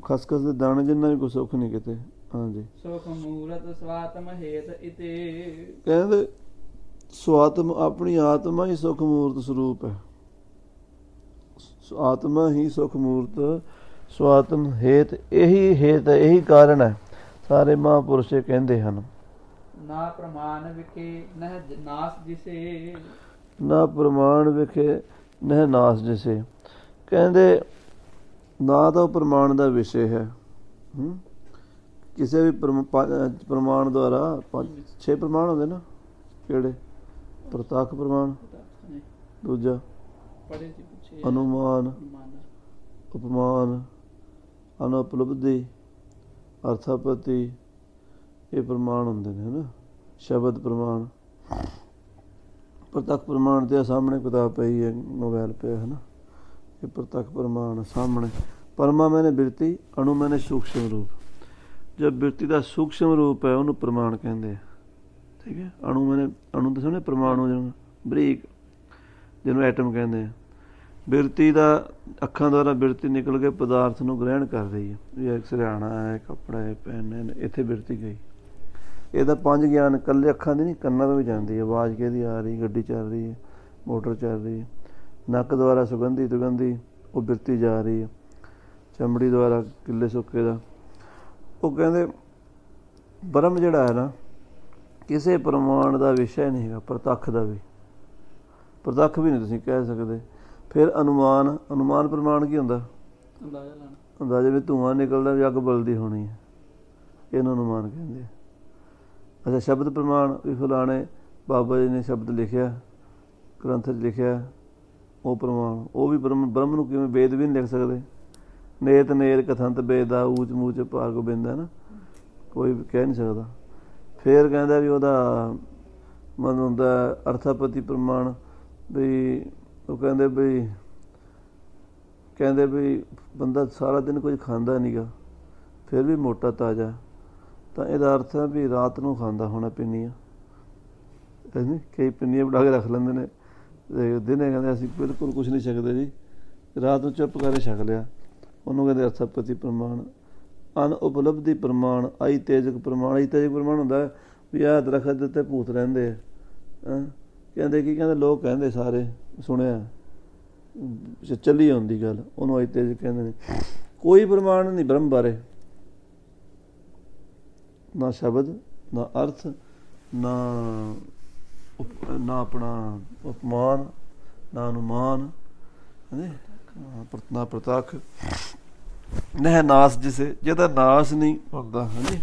ਖਸਖਸ ਦੇ ਦਾਣੇ ਜਿੰਨਾ ਵੀ ਕੋਈ ਸੁੱਖ ਨਹੀਂ ਕਿਤੇ। ਹਾਂਜੀ, ਸੁਖ ਮੂਰਤ ਸਵਾਤਮ ਹੇਤ ਇਤੇ। ਕਹਿੰਦੇ ਸਵਾਤਮ ਆਪਣੀ ਆਤਮਾ ਹੀ ਸੁਖ ਮੂਰਤ ਸਰੂਪ ਹੈ। ਆਤਮਾ ਹੀ ਸੁਖ ਮੂਰਤ ਸਵਾਤਮ ਹੇਤ, ਇਹੀ ਹੇਤ ਹੈ, ਇਹੀ ਕਾਰਨ ਹੈ। ਸਾਰੇ ਮਹਾਂਪੁਰਸ਼ ਕਹਿੰਦੇ ਹਨ, ਨਾ ਪ੍ਰਮਾਣ ਵਿਖੇ ਨਹਿ ਨਾਸ ਜਿਸੇ, ਨਾ ਪ੍ਰਮਾਣ ਵਿਖੇ ਨਹਿ ਨਾਸ ਜਿਸੇ। ਕਹਿੰਦੇ ਨਾ ਤਾਂ ਉਹ ਪ੍ਰਮਾਣ ਦਾ ਵਿਸ਼ੇ ਹੈ। ਕਿਸੇ ਵੀ ਪ੍ਰਮਾਣ ਦੁਆਰਾ 6 ਪ੍ਰਮਾਣ ਹੁੰਦੇ ਨਾ, ਕਿਹੜੇ? ਪ੍ਰਤੱਖ ਪ੍ਰਮਾਣ, ਦੂਜਾ ਅਨੁਮਾਨ, ਉਪਮਾਨ, ਅਨੁਪਲਬਧੀ, ਅਰਥਾਪਤੀ, ਇਹ ਪ੍ਰਮਾਣ ਹੁੰਦੇ ਨੇ, ਹੈ ਨਾ। ਸ਼ਬਦ ਪ੍ਰਮਾਣ, ਪ੍ਰਤੱਖ ਪ੍ਰਮਾਣ ਤੇ ਸਾਹਮਣੇ ਕਿਤਾਬ ਪਈ ਹੈ, ਮੋਬਾਇਲ ਪਿਆ ਹੈ ਨਾ। ਇਹ ਪ੍ਰਤੱਖ ਪ੍ਰਮਾਣ ਸਾਹਮਣੇ। ਪਰਮਾ ਮੈਨੇ ਬਿਰਤੀ, ਅਣੂ ਮੈਨੇ ਸੂਖਸ਼ਮ ਰੂਪ। ਜਦ ਬਿਰਤੀ ਦਾ ਸੂਖਸ਼ਮ ਰੂਪ ਹੈ ਉਹਨੂੰ ਪ੍ਰਮਾਣ ਕਹਿੰਦੇ ਆ। ਠੀਕ ਹੈ, ਅਣੂ ਮੈਨੇ, ਅਣੂ ਦੇ ਸਾਹਮਣੇ ਪ੍ਰਮਾਣੂ, ਜਿਹਨੂੰ ਬਰੀਕ, ਜਿਹਨੂੰ ਐਟਮ ਕਹਿੰਦੇ ਆ। ਬਿਰਤੀ ਦਾ ਅੱਖਾਂ ਦੁਆਰਾ ਬਿਰਤੀ ਨਿਕਲ ਕੇ ਪਦਾਰਥ ਨੂੰ ਗ੍ਰਹਿਣ ਕਰ ਰਹੀ ਹੈ, ਵੀ ਇਹ ਸਿਰਹਾਣਾ ਹੈ, ਕੱਪੜਾ ਹੈ, ਪੈਨ ਹੈ, ਇੱਥੇ ਬਿਰਤੀ ਗਈ। ਇਹਦਾ 5 ਗਿਆਨ ਇਕੱਲੇ ਅੱਖਾਂ ਦੀ ਨਹੀਂ, ਕੰਨਾਂ ਤੋਂ ਵੀ ਜਾਂਦੀ ਹੈ। ਆਵਾਜ਼ ਕਿਹਦੀ ਆ ਰਹੀ, ਗੱਡੀ ਚੱਲ ਰਹੀ ਹੈ, ਮੋਟਰ ਚੱਲ ਰਹੀ ਹੈ। ਨੱਕ ਦੁਆਰਾ ਸੁਗੰਧੀ ਦੁਗੰਧੀ ਉਹ ਬਿਰਤੀ ਜਾ ਰਹੀ ਹੈ। ਚਮੜੀ ਦੁਆਰਾ ਕਿੱਲੇ ਸੁੱਕੇ ਦਾ। ਉਹ ਕਹਿੰਦੇ ਬ੍ਰਹਮ ਜਿਹੜਾ ਹੈ ਨਾ, ਕਿਸੇ ਪ੍ਰਮਾਣ ਦਾ ਵਿਸ਼ਾ ਨਹੀਂ ਹੈਗਾ, ਪ੍ਰਤੱਖ ਦਾ ਵੀ, ਪ੍ਰਤੱਖ ਵੀ ਨਹੀਂ ਤੁਸੀਂ ਕਹਿ ਸਕਦੇ। ਫਿਰ ਅਨੁਮਾਨ, ਅਨੁਮਾਨ ਪ੍ਰਮਾਣ ਕੀ ਹੁੰਦਾ? ਅੰਦਾਜ਼ਾ ਲਾਣਾ, ਅੰਦਾਜ਼ੇ ਵੀ ਧੂੰਆਂ ਨਿਕਲਦਾ ਵੀ ਅੱਗ ਬਲਦੀ ਹੋਣੀ ਹੈ, ਇਹਨੂੰ ਅਨੁਮਾਨ ਕਹਿੰਦੇ ਆ। ਅੱਛਾ, ਸ਼ਬਦ ਪ੍ਰਮਾਣ ਵੀ ਫਲਾਣੇ ਬਾਬਾ ਜੀ ਨੇ ਸ਼ਬਦ ਲਿਖਿਆ, ਗ੍ਰੰਥ 'ਚ ਲਿਖਿਆ, ਉਹ ਪ੍ਰਮਾਣ। ਉਹ ਵੀ ਬ੍ਰਹਮ ਨੂੰ ਕਿਵੇਂ ਵੇਦ ਵੀ ਨਹੀਂ ਲਿਖ ਸਕਦੇ। ਨੇਤ ਨੇਰ ਕਥੰਤ ਵੇਦਾ ਊਚ ਮੂਚ ਭਾਰ ਗੋਬਿੰਦ ਹੈ ਨਾ, ਕੋਈ ਵੀ ਕਹਿ ਨਹੀਂ ਸਕਦਾ। ਫਿਰ ਕਹਿੰਦਾ ਵੀ ਉਹਦਾ ਮਨ ਹੁੰਦਾ ਅਰਥਾਪਤੀ ਪ੍ਰਮਾਣ, ਵੀ ਉਹ ਕਹਿੰਦੇ ਵੀ ਬੰਦਾ ਸਾਰਾ ਦਿਨ ਕੁਝ ਖਾਂਦਾ ਨਹੀਂ ਗਾ ਫਿਰ ਵੀ ਮੋਟਾ ਤਾਜ਼ਾ, ਤਾਂ ਇਹਦਾ ਅਰਥ ਹੈ ਵੀ ਰਾਤ ਨੂੰ ਖਾਂਦਾ ਹੋਣਾ ਪਿੰਨੀਆਂ, ਕਈ ਪਿੰਨੀਆਂ ਬਣਾ ਕੇ ਰੱਖ ਲੈਂਦੇ ਨੇ, ਅਤੇ ਦਿਨੇ ਕਹਿੰਦੇ ਅਸੀਂ ਬਿਲਕੁਲ ਕੁਛ ਨਹੀਂ ਛਕਦੇ ਜੀ, ਰਾਤ ਨੂੰ ਚੁੱਪ ਕਰਕੇ ਛਕ ਲਿਆ, ਉਹਨੂੰ ਕਹਿੰਦੇ ਅਰਥਾਪਤੀ ਪ੍ਰਮਾਣ। ਅਨ ਉਪਲਬਧੀ ਪ੍ਰਮਾਣ, ਆਈ ਤੇਜਕ ਪ੍ਰਮਾਣ। ਆਈ ਤੇਜਕ ਪ੍ਰਮਾਣ ਹੁੰਦਾ ਵੀ ਆਹ ਦਰਖਤ ਦੇ ਉੱਤੇ ਭੂਤ ਰਹਿੰਦੇ ਆ, ਕਹਿੰਦੇ ਕੀ ਕਹਿੰਦੇ, ਲੋਕ ਕਹਿੰਦੇ ਸਾਰੇ ਸੁਣਿਆ, ਚੱਲੀ ਆਉਂਦੀ ਗੱਲ, ਉਹਨੂੰ ਆਈ ਤੇਜਕ ਕਹਿੰਦੇ ਨੇ। ਕੋਈ ਪ੍ਰਮਾਣ ਨਹੀਂ ਬ੍ਰਹਮ ਬਾਰੇ, ਨਾ ਸ਼ਬਦ, ਨਾ ਅਰਥ, ਨਾ ਆਪਣਾ ਉਪਮਾਨ, ਨਾ ਅਨੁਮਾਨ, ਨਾ ਪ੍ਰਤੱਖ, ਨਹਿ ਨਾਸ ਜਿਸੇ, ਜਿਹਦਾ ਨਾਸ ਨਹੀਂ ਹੁੰਦਾ। ਹਾਂਜੀ,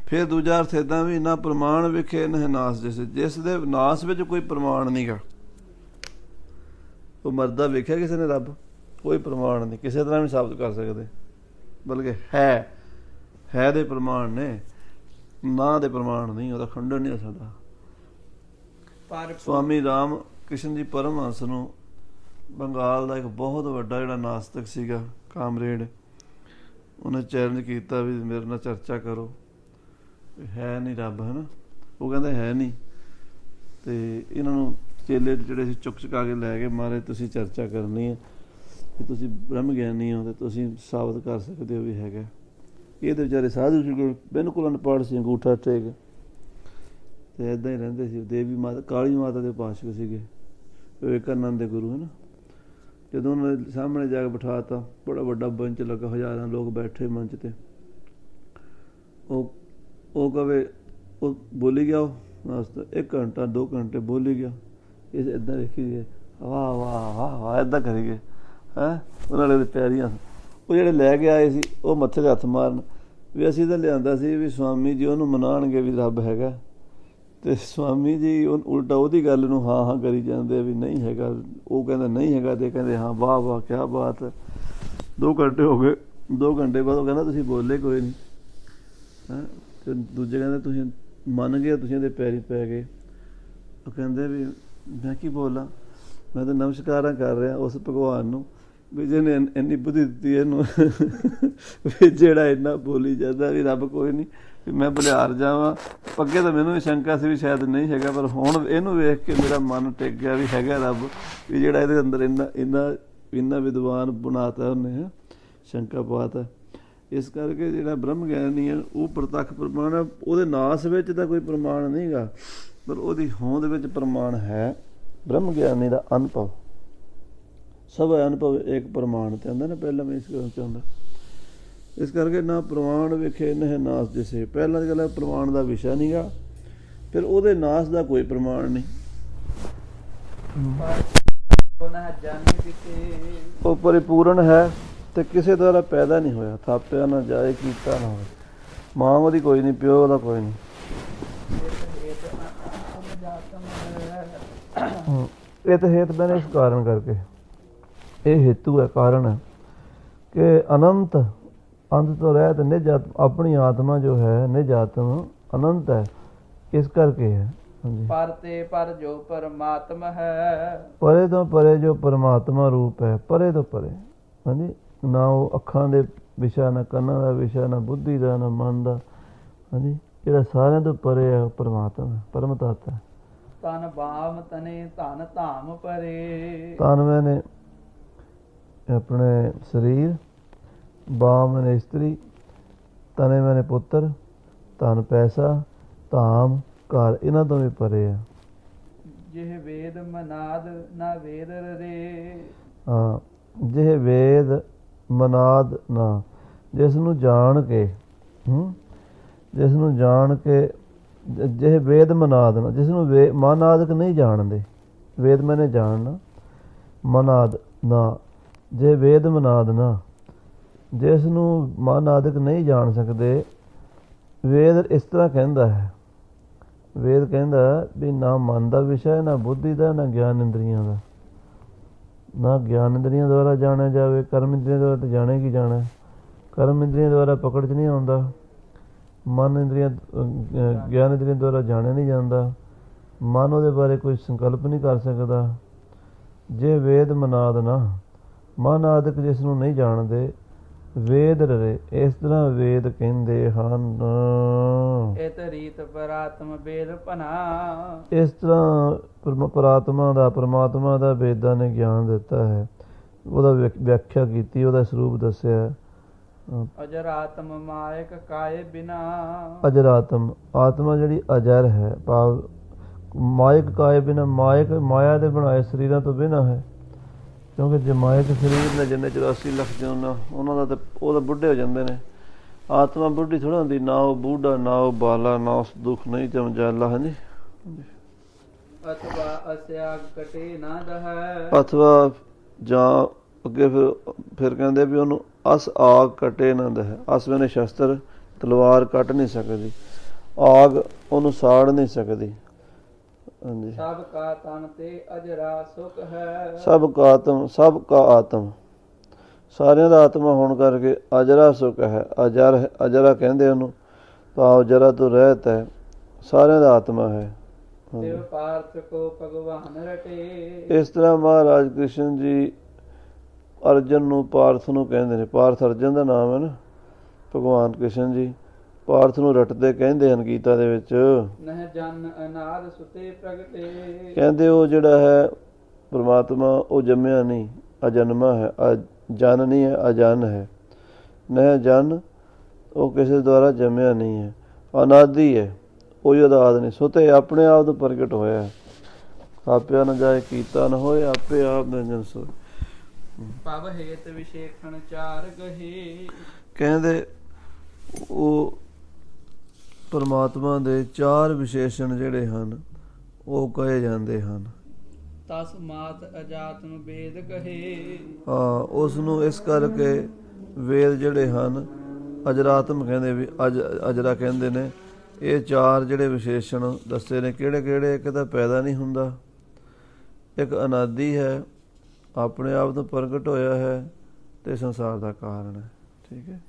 ਫਿਰ ਦੂਜਾ ਅਰਥ ਇੱਦਾਂ ਵੀ ਨਾ ਪ੍ਰਮਾਣ ਵਿਖੇ ਨਹਿ ਨਾਸ ਜਿਸੇ, ਜਿਸ ਦੇ ਨਾਸ ਵਿੱਚ ਕੋਈ ਪ੍ਰਮਾਣ ਨਹੀਂ ਗਾ। ਉਹ ਮਰਦਾ ਵੇਖਿਆ ਕਿਸੇ ਨੇ ਰੱਬ? ਕੋਈ ਪ੍ਰਮਾਣ ਨਹੀਂ, ਕਿਸੇ ਤਰ੍ਹਾਂ ਵੀ ਸਾਬਤ ਕਰ ਸਕਦੇ, ਬਲਕਿ ਹੈ ਦੇ ਪ੍ਰਮਾਣ ਨੇ, ਨਾ ਦੇ ਪ੍ਰਮਾਣ ਨਹੀਂ, ਉਹਦਾ ਖੰਡਨ ਨਹੀਂ ਹੋ ਸਕਦਾ। ਸਵਾਮੀ ਰਾਮ ਕ੍ਰਿਸ਼ਨ ਜੀ ਪਰਮਹੰਸ ਨੂੰ ਬੰਗਾਲ ਦਾ ਇੱਕ ਬਹੁਤ ਵੱਡਾ ਜਿਹੜਾ ਨਾਸਤਕ ਸੀਗਾ ਕਾਮਰੇਡ, ਉਹਨੇ ਚੈਲੰਜ ਕੀਤਾ ਵੀ ਮੇਰੇ ਨਾਲ ਚਰਚਾ ਕਰੋ, ਹੈ ਨਹੀਂ ਰੱਬ, ਹੈ ਨਾ। ਉਹ ਕਹਿੰਦਾ ਹੈ ਨਹੀਂ, ਅਤੇ ਇਹਨਾਂ ਨੂੰ ਚੇਲੇ ਜਿਹੜੇ ਸੀ ਚੁੱਕ ਚੁਕਾ ਕੇ ਲੈ ਕੇ ਮਾਰੇ, ਤੁਸੀਂ ਚਰਚਾ ਕਰਨੀ ਹੈ ਕਿ ਤੁਸੀਂ ਬ੍ਰਹਮ ਗਿਆਨੀ ਹੋ ਅਤੇ ਤੁਸੀਂ ਸਾਬਤ ਕਰ ਸਕਦੇ ਹੋ ਵੀ ਹੈਗਾ। ਇਹਦੇ ਵਿਚਾਰੇ ਸਾਧੂ ਸੀ, ਬਿਲਕੁਲ ਅਨਪੜ੍ਹ ਸੀ, ਅੰਗੂਠਾ ਟੇਕ, ਅਤੇ ਇੱਦਾਂ ਹੀ ਰਹਿੰਦੇ ਸੀ। ਦੇਵੀ ਮਾਤਾ, ਕਾਲੀ ਮਾਤਾ ਦੇ ਉਪਾਸਕ ਸੀਗੇ, ਵਿਵੇਕਾਨੰਦ ਦੇ ਗੁਰੂ, ਹੈ ਨਾ। ਜਦੋਂ ਉਹਨਾਂ ਦੇ ਸਾਹਮਣੇ ਜਾ ਕੇ ਬਿਠਾ ਤਾ, ਬੜਾ ਵੱਡਾ ਮੰਚ ਲੱਗਾ, ਹਜ਼ਾਰਾਂ ਲੋਕ ਬੈਠੇ ਮੰਚ 'ਤੇ, ਉਹ ਕਵੇ, ਉਹ ਬੋਲੀ ਗਿਆ, ਉਹ ਵਾਸਤੇ 1 ਘੰਟਾ 2 ਘੰਟੇ ਬੋਲੀ ਗਿਆ, ਇਹ ਇੱਦਾਂ ਵੇਖੀ ਗਏ, ਵਾਹ ਵਾਹ ਵਾਹ ਵਾਹ ਇੱਦਾਂ ਕਰੀ ਗਏ, ਹੈਂ। ਉਹਨਾਂ ਨੇ ਪੈਰੀਆਂ, ਉਹ ਜਿਹੜੇ ਲੈ ਕੇ ਆਏ ਸੀ ਉਹ ਮੱਥੇ 'ਤੇ ਹੱਥ ਮਾਰਨ ਵੀ ਅਸੀਂ ਤਾਂ ਲਿਆਂਦਾ ਸੀ ਵੀ ਸਵਾਮੀ ਜੀ ਉਹਨੂੰ ਮਨਾਉਣਗੇ ਵੀ ਰੱਬ ਹੈਗਾ, ਅਤੇ ਸਵਾਮੀ ਜੀ ਉਲਟਾ ਉਹਦੀ ਗੱਲ ਨੂੰ ਹਾਂ ਹਾਂ ਕਰੀ ਜਾਂਦੇ ਵੀ ਨਹੀਂ ਹੈਗਾ। ਉਹ ਕਹਿੰਦਾ ਨਹੀਂ ਹੈਗਾ, ਅਤੇ ਕਹਿੰਦੇ ਹਾਂ ਵਾਹ ਵਾਹ ਕਿਆ ਬਾਤ ਹੈ। 2 ਘੰਟੇ ਹੋ ਗਏ, 2 ਘੰਟੇ ਬਾਅਦ ਉਹ ਕਹਿੰਦਾ ਤੁਸੀਂ ਬੋਲੇ ਕੋਈ ਨਹੀਂ, ਹੈਂ। ਅਤੇ ਦੂਜੇ ਕਹਿੰਦੇ ਤੁਸੀਂ ਮੰਨ ਗਏ, ਤੁਸੀਂ ਇਹਦੇ ਪੈਰੀ ਪੈ ਗਏ। ਉਹ ਕਹਿੰਦੇ ਵੀ ਮੈਂ ਕੀ ਬੋਲਾਂ, ਮੈਂ ਤਾਂ ਨਮਸਕਾਰਾਂ ਕਰ ਰਿਹਾ ਉਸ ਭਗਵਾਨ ਨੂੰ ਵੀ ਜਿਹਨੇ ਇੰਨੀ ਬੁੱਧੀ ਦਿੱਤੀ ਇਹਨੂੰ ਵੀ ਜਿਹੜਾ ਇੰਨਾ ਬੋਲੀ ਜਾਂਦਾ ਵੀ ਰੱਬ ਕੋਈ ਨਹੀਂ, ਵੀ ਮੈਂ ਬਲਿਹਾਰ ਜਾਵਾਂ। ਅੱਗੇ ਤਾਂ ਮੈਨੂੰ ਵੀ ਸ਼ੰਕਾ ਸੀ ਵੀ ਸ਼ਾਇਦ ਨਹੀਂ ਹੈਗਾ, ਪਰ ਹੁਣ ਇਹਨੂੰ ਵੇਖ ਕੇ ਮੇਰਾ ਮਨ ਟਿਕ ਗਿਆ ਵੀ ਹੈਗਾ ਰੱਬ, ਵੀ ਜਿਹੜਾ ਇਹਦੇ ਅੰਦਰ ਇੰਨਾ ਵਿਦਵਾਨ ਬਣਾਤਾ ਉਹਨੇ, ਸ਼ੰਕਾ ਪਾਤਾ। ਇਸ ਕਰਕੇ ਜਿਹੜਾ ਬ੍ਰਹਮ ਗਿਆਨੀ ਹੈ ਉਹ ਪ੍ਰਤੱਖ ਪ੍ਰਮਾਣ ਹੈ, ਉਹਦੇ ਨਾਸ ਵਿੱਚ ਤਾਂ ਕੋਈ ਪ੍ਰਮਾਣ ਨਹੀਂ ਗਾ, ਪਰ ਉਹਦੀ ਹੋਂਦ ਵਿੱਚ ਪ੍ਰਮਾਣ ਹੈ। ਬ੍ਰਹਮ ਗਿਆਨੀ ਦਾ ਅਨੁਭਵ, ਸਭ ਅਨੁਭਵ ਇੱਕ ਪ੍ਰਮਾਣ 'ਤੇ ਆਉਂਦਾ ਨਾ, ਪਹਿਲਾਂ ਮੈਂ ਇਸ ਗੱਲ 'ਚ ਆਉਂਦਾ। ਇਸ ਕਰਕੇ ਨਾ ਪ੍ਰਮਾਣ ਵੇਖੇ ਨਹਿ ਨਾਸ ਜਿਸੇ, ਪਹਿਲਾਂ ਦੀ ਗੱਲ ਹੈ ਪ੍ਰਮਾਣ ਦਾ ਵਿਸ਼ਾ ਨਹੀਂ ਗਾ, ਫਿਰ ਉਹਦੇ ਨਾਸ ਦਾ ਕੋਈ ਪ੍ਰਮਾਣ ਨਹੀਂ। ਉਹ ਪਰਿਪੂਰਨ ਹੈ ਅਤੇ ਕਿਸੇ ਦੁਆਰਾ ਪੈਦਾ ਨਹੀਂ ਹੋਇਆ, ਥਾਪਿਆ ਨਾ ਜਾਏ, ਕੀਤਾ ਨਾ ਹੋਵੇ। ਮਾਂ ਉਹਦੀ ਕੋਈ ਨਹੀਂ, ਪਿਓ ਉਹਦਾ ਕੋਈ ਨਹੀਂ। ਇਹ ਤਾਂ ਹੇਤ ਬਣੇ ਇਸ ਕਾਰਨ ਕਰਕੇ, ਇਹ ਹੇਤੂ ਹੈ, ਕਾਰਨ ਹੈ ਕਿ ਅਨੰਤ ਅੰਤ ਤੋਂ ਰਹਿਤ ਨਿਜ ਆਤਮ, ਆਪਣੀ ਆਤਮਾ ਜੋ ਹੈ ਨਿਜ ਆਤਮ ਅਨੰਤ ਹੈ, ਇਸ ਕਰਕੇ ਹੈ। ਪਰ ਤੇ ਪਰ ਜੋ ਪਰਮਾਤਮਾ ਹੈ, ਪਰੇ ਤੋਂ ਪਰੇ ਜੋ ਪਰਮਾਤਮਾ ਰੂਪ ਹੈ, ਪਰੇ ਤੋਂ ਪਰੇ। ਹਾਂਜੀ, ਨਾ ਉਹ ਅੱਖਾਂ ਦੇ ਵਿਸ਼ਾ, ਨਾ ਕੰਨਾਂ ਦਾ ਵਿਸ਼ਾ, ਨਾ ਬੁੱਧੀ ਦਾ, ਨਾ ਮਨ ਦਾ। ਹਾਂਜੀ, ਜਿਹੜਾ ਸਾਰਿਆਂ ਤੋਂ ਪਰੇ ਹੈ ਉਹ ਪਰਮਾਤਮਾ ਹੈ, ਪਰਮ ਤੱਤ ਹੈ। ਤਨ ਬਾਮ ਤਨੇ ਧਨ ਧਾਮ ਪਰੇ, ਤਨ ਮੈਨੇ ਆਪਣੇ ਸਰੀਰ, ਬਾਮ ਮੈਨੇ ਇਸਤਰੀ, ਤਨੇ ਮੈਨੇ ਪੁੱਤਰ, ਧਨ ਪੈਸਾ, ਧਾਮ ਘਰ, ਇਹਨਾਂ ਤੋਂ ਵੀ ਪਰੇ ਆ। ਜਿਹ ਵੇਦ ਮਨਾਦ ਨਾ ਵੇਦ ਰੇ, ਹਾਂ, ਜਿਹ ਵੇਦ ਮਨਾਦ ਨਾ, ਜਿਸ ਨੂੰ ਜਾਣ ਕੇ, ਜਿਸ ਨੂੰ ਜਾਣ ਕੇ ਜੇ ਵੇਦ ਮਨਾਦ ਨਾ, ਜਿਸ ਨੂੰ ਮਨ ਆਦਿਕ ਨਹੀਂ ਜਾਣਦੇ, ਵੇਦ ਮੈਨੇ ਜਾਣਨਾ, ਮਨਾਦ ਨਾ, ਜੇ ਵੇਦ ਮਨਾਦ ਨਾ, ਜਿਸ ਨੂੰ ਮਨ ਆਦਿਕ ਨਹੀਂ ਜਾਣ ਸਕਦੇ। ਵੇਦ ਇਸ ਤਰ੍ਹਾਂ ਕਹਿੰਦਾ ਹੈ, ਵੇਦ ਕਹਿੰਦਾ ਵੀ ਨਾ ਮਨ ਦਾ ਵਿਸ਼ਾ, ਨਾ ਬੁੱਧੀ ਦਾ, ਨਾ ਗਿਆਨ ਇੰਦਰੀਆਂ ਦਾ। ਨਾ ਗਿਆਨ ਇੰਦਰੀਆਂ ਦੁਆਰਾ ਜਾਣਿਆ ਜਾਵੇ, ਕਰਮ ਇੰਦਰੀਆਂ ਦੁਆਰਾ ਤਾਂ ਜਾਣੇ ਕੀ ਜਾਣਾ, ਕਰਮ ਇੰਦਰੀਆਂ ਦੁਆਰਾ ਪਕੜ 'ਚ ਨਹੀਂ ਆਉਂਦਾ, ਮਨ ਇੰਦਰੀਆਂ ਗਿਆਨ ਇੰਦਰੀਆਂ ਦੁਆਰਾ ਜਾਣਿਆ ਨਹੀਂ ਜਾਂਦਾ, ਮਨ ਉਹਦੇ ਬਾਰੇ ਕੋਈ ਸੰਕਲਪ ਨਹੀਂ ਕਰ ਸਕਦਾ। ਜੇ ਵੇਦ ਮਨਾਦ ਨਾ, ਮਨ ਆਦਿਕ ਜਿਸ ਨੂੰ ਨਹੀਂ ਜਾਣਦੇ, ਵੇਦ ਰਹੇ। ਇਸ ਤਰ੍ਹਾਂ ਵੇਦ ਕਹਿੰਦੇ ਹਨ। ਇਤ ਰੀਤ ਪਰਾਤਮ ਵੇਦ ਭਨਾ, ਇਸ ਤਰ੍ਹਾਂ ਪਰਾਤਮਾ ਦਾ, ਪਰਮਾਤਮਾ ਦਾ ਵੇਦਾਂ ਨੇ ਗਿਆਨ ਦਿੱਤਾ ਹੈ, ਉਹਦਾ ਵਿਆਖਿਆ ਕੀਤੀ, ਉਹਦਾ ਸਰੂਪ ਦੱਸਿਆ। ਅਜਰਾਤਮ ਮਾਇਕ ਕਾਏ ਬਿਨਾ, ਅਜਰਾਤਮ ਆਤਮਾ ਜਿਹੜੀ ਅਜਰ ਹੈ, ਭਾਵ ਮਾਇਕ ਕਾਏ ਬਿਨਾ, ਮਾਇਕ ਮਾਇਆ ਦੇ ਬਣਾਏ ਸਰੀਰਾਂ ਤੋਂ ਬਿਨਾ ਹੈ। ਕਿਉਂਕਿ ਜੇ ਮਾਇਕ ਸਰੀਰ ਨੇ ਜਿੰਨੇ 84 ਲੱਖ ਜੂਨਾਂ, ਉਹਨਾਂ ਦਾ ਤਾਂ ਉਹ ਤਾਂ ਬੁੱਢੇ ਹੋ ਜਾਂਦੇ ਨੇ। ਆਤਮਾ ਬੁੱਢੀ ਥੋੜ੍ਹਾ ਹੁੰਦੀ, ਨਾ ਉਹ ਬੂਢਾ, ਨਾ ਉਹ ਬਾਲਾ, ਨਾ ਉਸ ਦੁੱਖ ਨਹੀਂ ਜਮਜਾਲਾ। ਹਾਂਜੀ, ਅਥਵਾ ਅਸਿਆਗ ਕਟੇ ਨਾ ਦਹੈ, ਅਥਵਾ ਜਾਂ ਅੱਗੇ ਫਿਰ ਕਹਿੰਦੇ ਵੀ ਉਹਨੂੰ ਅਸ ਆਗ ਕਟੇ ਨਾ ਦਹੈ। ਅਸ ਵੇਲੇ ਸ਼ਸਤਰ ਤਲਵਾਰ ਕੱਟ ਨਹੀਂ ਸਕਦੀ, ਆਗ ਉਹਨੂੰ ਸਾੜ ਨਹੀਂ ਸਕਦੀ। ਹਾਂਜੀ, ਸਭ ਕਾ ਤਨ ਤੇ ਅਜਰਾ ਸੁਖ ਹੈ, ਸਭ ਕਾ ਆਤਮ, ਸਭ ਕਾ ਆਤਮ, ਸਾਰਿਆਂ ਦਾ ਆਤਮਾ ਹੋਣ ਕਰਕੇ ਅਜਰਾ ਸੁਖ ਹੈ। ਅਜਰ, ਅਜਰਾ ਕਹਿੰਦੇ ਉਹਨੂੰ, ਭਾਵ ਜਰਾ ਤੋਂ ਰਹਿਤ ਹੈ, ਸਾਰਿਆਂ ਦਾ ਆਤਮਾ ਹੈ। ਦੇਵ ਪਾਰਥ ਕੋ ਭਗਵਾਨ ਰਟੇ, ਇਸ ਤਰ੍ਹਾਂ ਮਹਾਰਾਜ ਕ੍ਰਿਸ਼ਨ ਜੀ ਅਰਜਨ ਨੂੰ, ਪਾਰਥ ਨੂੰ ਕਹਿੰਦੇ ਨੇ। ਪਾਰਥ ਅਰਜਨ ਦਾ ਨਾਮ ਹੈ ਨਾ। ਭਗਵਾਨ ਕ੍ਰਿਸ਼ਨ ਜੀ ਪਾਰਥ ਨੂੰ ਰਟਦੇ ਕਹਿੰਦੇ ਹਨ ਗੀਤਾ ਦੇ ਵਿੱਚ। ਨਹਿ ਜਨ ਅਨਾਦ ਸੁਤੇ ਪ੍ਰਗਟੇ, ਕਹਿੰਦੇ ਉਹ ਜਿਹੜਾ ਹੈ ਪਰਮਾਤਮਾ, ਉਹ ਜੰਮਿਆ ਨਹੀਂ, ਅਜਨਮਾ ਹੈ, ਜਨ ਨਹੀਂ ਹੈ, ਅਜਨ ਹੈ। ਨਹਿ ਜਨ, ਉਹ ਕਿਸੇ ਦੁਆਰਾ ਜੰਮਿਆ ਨਹੀਂ ਹੈ, ਅਨਾਦਿ ਹੈ, ਕੋਈ ਅਦਾਦ ਨਹੀਂ। ਸੁਤੇ ਆਪਣੇ ਆਪ ਤੋਂ ਪ੍ਰਗਟ ਹੋਇਆ ਹੈ, ਆਪਿਆ ਨਾ ਜਾਏ ਕੀਤਾ ਨਾ ਹੋਏ, ਆਪੇ ਆਪ ਨਿਰੰਜਨ ਸੋਏ। ਪਵ ਹੇਤ ਵਿਸ਼ੇਖਣ ਚਾਰ ਗਹੇ, ਕਹਿੰਦੇ ਉਹ ਪਰਮਾਤਮਾ ਦੇ 4 ਵਿਸ਼ੇਸ਼ਣ ਜਿਹੜੇ ਹਨ ਉਹ ਕਹੇ ਜਾਂਦੇ ਹਨ। ਤਸ ਮਾਤ ਅਜਾਤਮ ਵੇਦ ਕਹੇ, ਹਾਂ, ਉਸ ਨੂੰ ਇਸ ਕਰਕੇ ਵੇਦ ਜਿਹੜੇ ਹਨ ਅਜਰਾਤਮ ਕਹਿੰਦੇ, ਵੀ ਅਜਰਾ ਕਹਿੰਦੇ ਨੇ। ਇਹ 4 ਜਿਹੜੇ ਵਿਸ਼ੇਸ਼ਣ ਦੱਸੇ ਨੇ, ਕਿਹੜੇ ਕਿਹੜੇ? ਇੱਕ ਤਾਂ ਪੈਦਾ ਨਹੀਂ ਹੁੰਦਾ, ਇੱਕ ਅਨਾਦਿ ਹੈ, ਆਪਣੇ ਆਪ ਤੋਂ ਪ੍ਰਗਟ ਹੋਇਆ ਹੈ, ਤੇ ਸੰਸਾਰ ਦਾ ਕਾਰਨ ਹੈ। ਠੀਕ ਹੈ।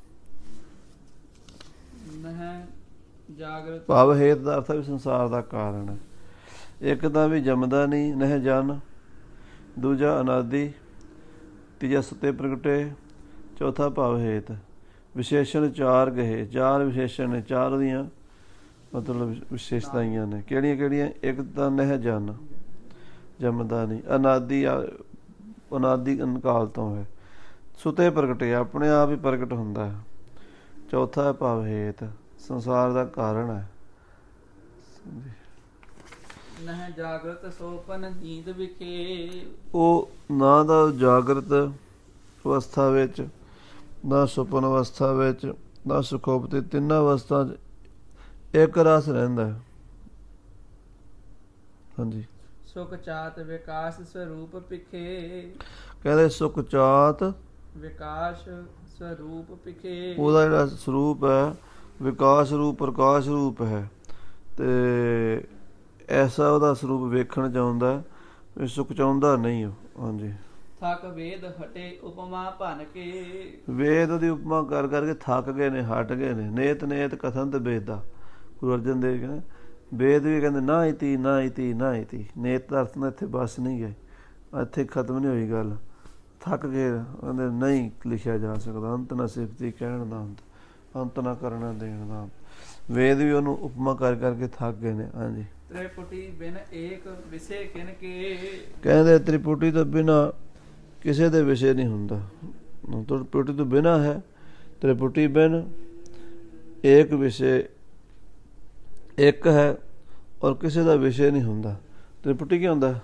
ਜਾਗਰਤ ਭਾਵ ਹੇਤ ਦਾ ਅਰਥ ਵੀ ਸੰਸਾਰ ਦਾ ਕਾਰਨ ਹੈ। ਇੱਕ ਤਾਂ ਵੀ ਜੰਮਦਾ ਨਹੀਂ, ਨਹਿ ਜਨ, ਦੂਜਾ ਅਨਾਦਿ, ਤੀਜਾ ਸੁਤੇ ਪ੍ਰਗਟੇ, ਚੌਥਾ ਭਾਵ ਹੇਤ। ਵਿਸ਼ੇਸ਼ਣ 4 ਗਏ, 4 ਵਿਸ਼ੇਸ਼ਣ ਨੇ, 4 ਦੀਆਂ ਮਤਲਬ ਵਿਸ਼ੇਸ਼ਤਾਈਆਂ ਨੇ। ਕਿਹੜੀਆਂ ਕਿਹੜੀਆਂ? ਇੱਕ ਤਾਂ ਨਹਿ ਜਨ, ਜੰਮਦਾ ਨਹੀਂ, ਅਨਾਦਿ, ਅਨਾਦਿ ਕਾਲ ਤੋਂ ਹੈ, ਸੁਤੇ ਪ੍ਰਗਟੇ, ਆਪਣੇ ਆਪ ਹੀ ਪ੍ਰਗਟ ਹੁੰਦਾ ਹੈ, ਚੌਥਾ ਹੈ ਭਾਵ ਹੇਤ, ਸੰਸਾਰ ਦਾ ਕਾਰਨ ਹੈ। ਨਹਿ ਜਾਗਰਤ ਸੋਪਨ ਨੀਂਦ ਵਿਖੇ, ਉਹ ਨਾ ਦਾ ਜਾਗਰਤ ਅਵਸਥਾ ਵਿੱਚ, ਨਾ ਸੁਪਨ ਅਵਸਥਾ ਵਿੱਚ, ਨਾ ਸੁਖੋਪਤੀ, ਤਿੰਨਾਂ ਅਵਸਥਾ 'ਚ ਇੱਕ ਰਸ ਰਹਿੰਦਾ ਹੈ। ਹਾਂਜੀ, ਸੁਖ ਚਾਤ ਵਿਕਾਸ ਸਰੂਪ ਪਿਖੇ, ਕਹਿੰਦੇ ਸੁਖ ਚਾਤ ਵਿਕਾਸ ਸਰੂਪ ਪਿਖੇ, ਉਹਦਾ ਜਿਹੜਾ ਸਰੂਪ ਹੈ ਵਿਕਾਸ ਰੂਪ, ਪ੍ਰਕਾਸ਼ ਰੂਪ ਹੈ, ਤੇ ਐਸਾ ਉਹਦਾ ਸਰੂਪ ਵੇਖਣ ਚਾਹੁੰਦਾ ਵੀ ਸੁਖ ਚਾਹੁੰਦਾ ਨਹੀਂ ਉਹ। ਹਾਂਜੀ, ਥਕ ਵੇਦ ਹਟੇ ਉਪਮਾ ਭਨ ਕੇ, ਵੇਦ ਦੀ ਉਪਮਾ ਕਰ ਕਰਕੇ ਥੱਕ ਗਏ ਨੇ, ਹਟ ਗਏ ਨੇ। ਨੇਤ ਨੇਤ ਕਥਨ ਤੇ ਵੇਦਾ, ਗੁਰੂ ਅਰਜਨ ਦੇਵ ਕਹਿੰਦੇ ਵੇਦ ਵੀ ਕਹਿੰਦੇ ਨਾ ਇਤੀ, ਨਾ ਇਤੀ, ਨਾ ਇਤੀ। ਨੇਤ ਦਾ ਅਰਥ ਨਾਲ ਇੱਥੇ ਬਸ ਨਹੀਂ ਗਏ, ਇੱਥੇ ਖਤਮ ਨਹੀਂ ਹੋਈ ਗੱਲ, ਥੱਕ ਗਏ। ਕਹਿੰਦੇ ਨਹੀਂ ਲਿਖਿਆ ਜਾ ਸਕਦਾ, ਅੰਤ ਨਾ ਸਿਫਤੀ ਕਹਿਣ ਦਾ ਅੰਤ, ਅੰਤ ਨਾ ਕਰਨਾ ਦੇਣ ਦਾ। ਵੇਦ ਵੀ ਉਹਨੂੰ ਉਪਮਾ ਕਰ ਕਰਕੇ ਥੱਕ ਗਏ ਨੇ। ਹਾਂਜੀ, ਤ੍ਰਿਪੁਟੀ ਬਿਨ ਏਕ ਵਿਸੇ ਕਿਨ ਕੇ, ਕਹਿੰਦੇ ਤ੍ਰਿਪੁਟੀ ਤੋਂ ਬਿਨਾਂ ਕਿਸੇ ਦੇ ਵਿਸ਼ੇ ਨਹੀਂ ਹੁੰਦਾ। ਤ੍ਰਿਪੁਟੀ ਤੋਂ ਬਿਨਾਂ ਹੈ, ਤ੍ਰਿਪੁਟੀ ਬਿਨ ਏਕ ਵਿਸ਼ੇ, ਇੱਕ ਹੈ ਔਰ ਕਿਸੇ ਦਾ ਵਿਸ਼ੇ ਨਹੀਂ ਹੁੰਦਾ। ਤ੍ਰਿਪੁਟੀ ਕੀ ਹੁੰਦਾ?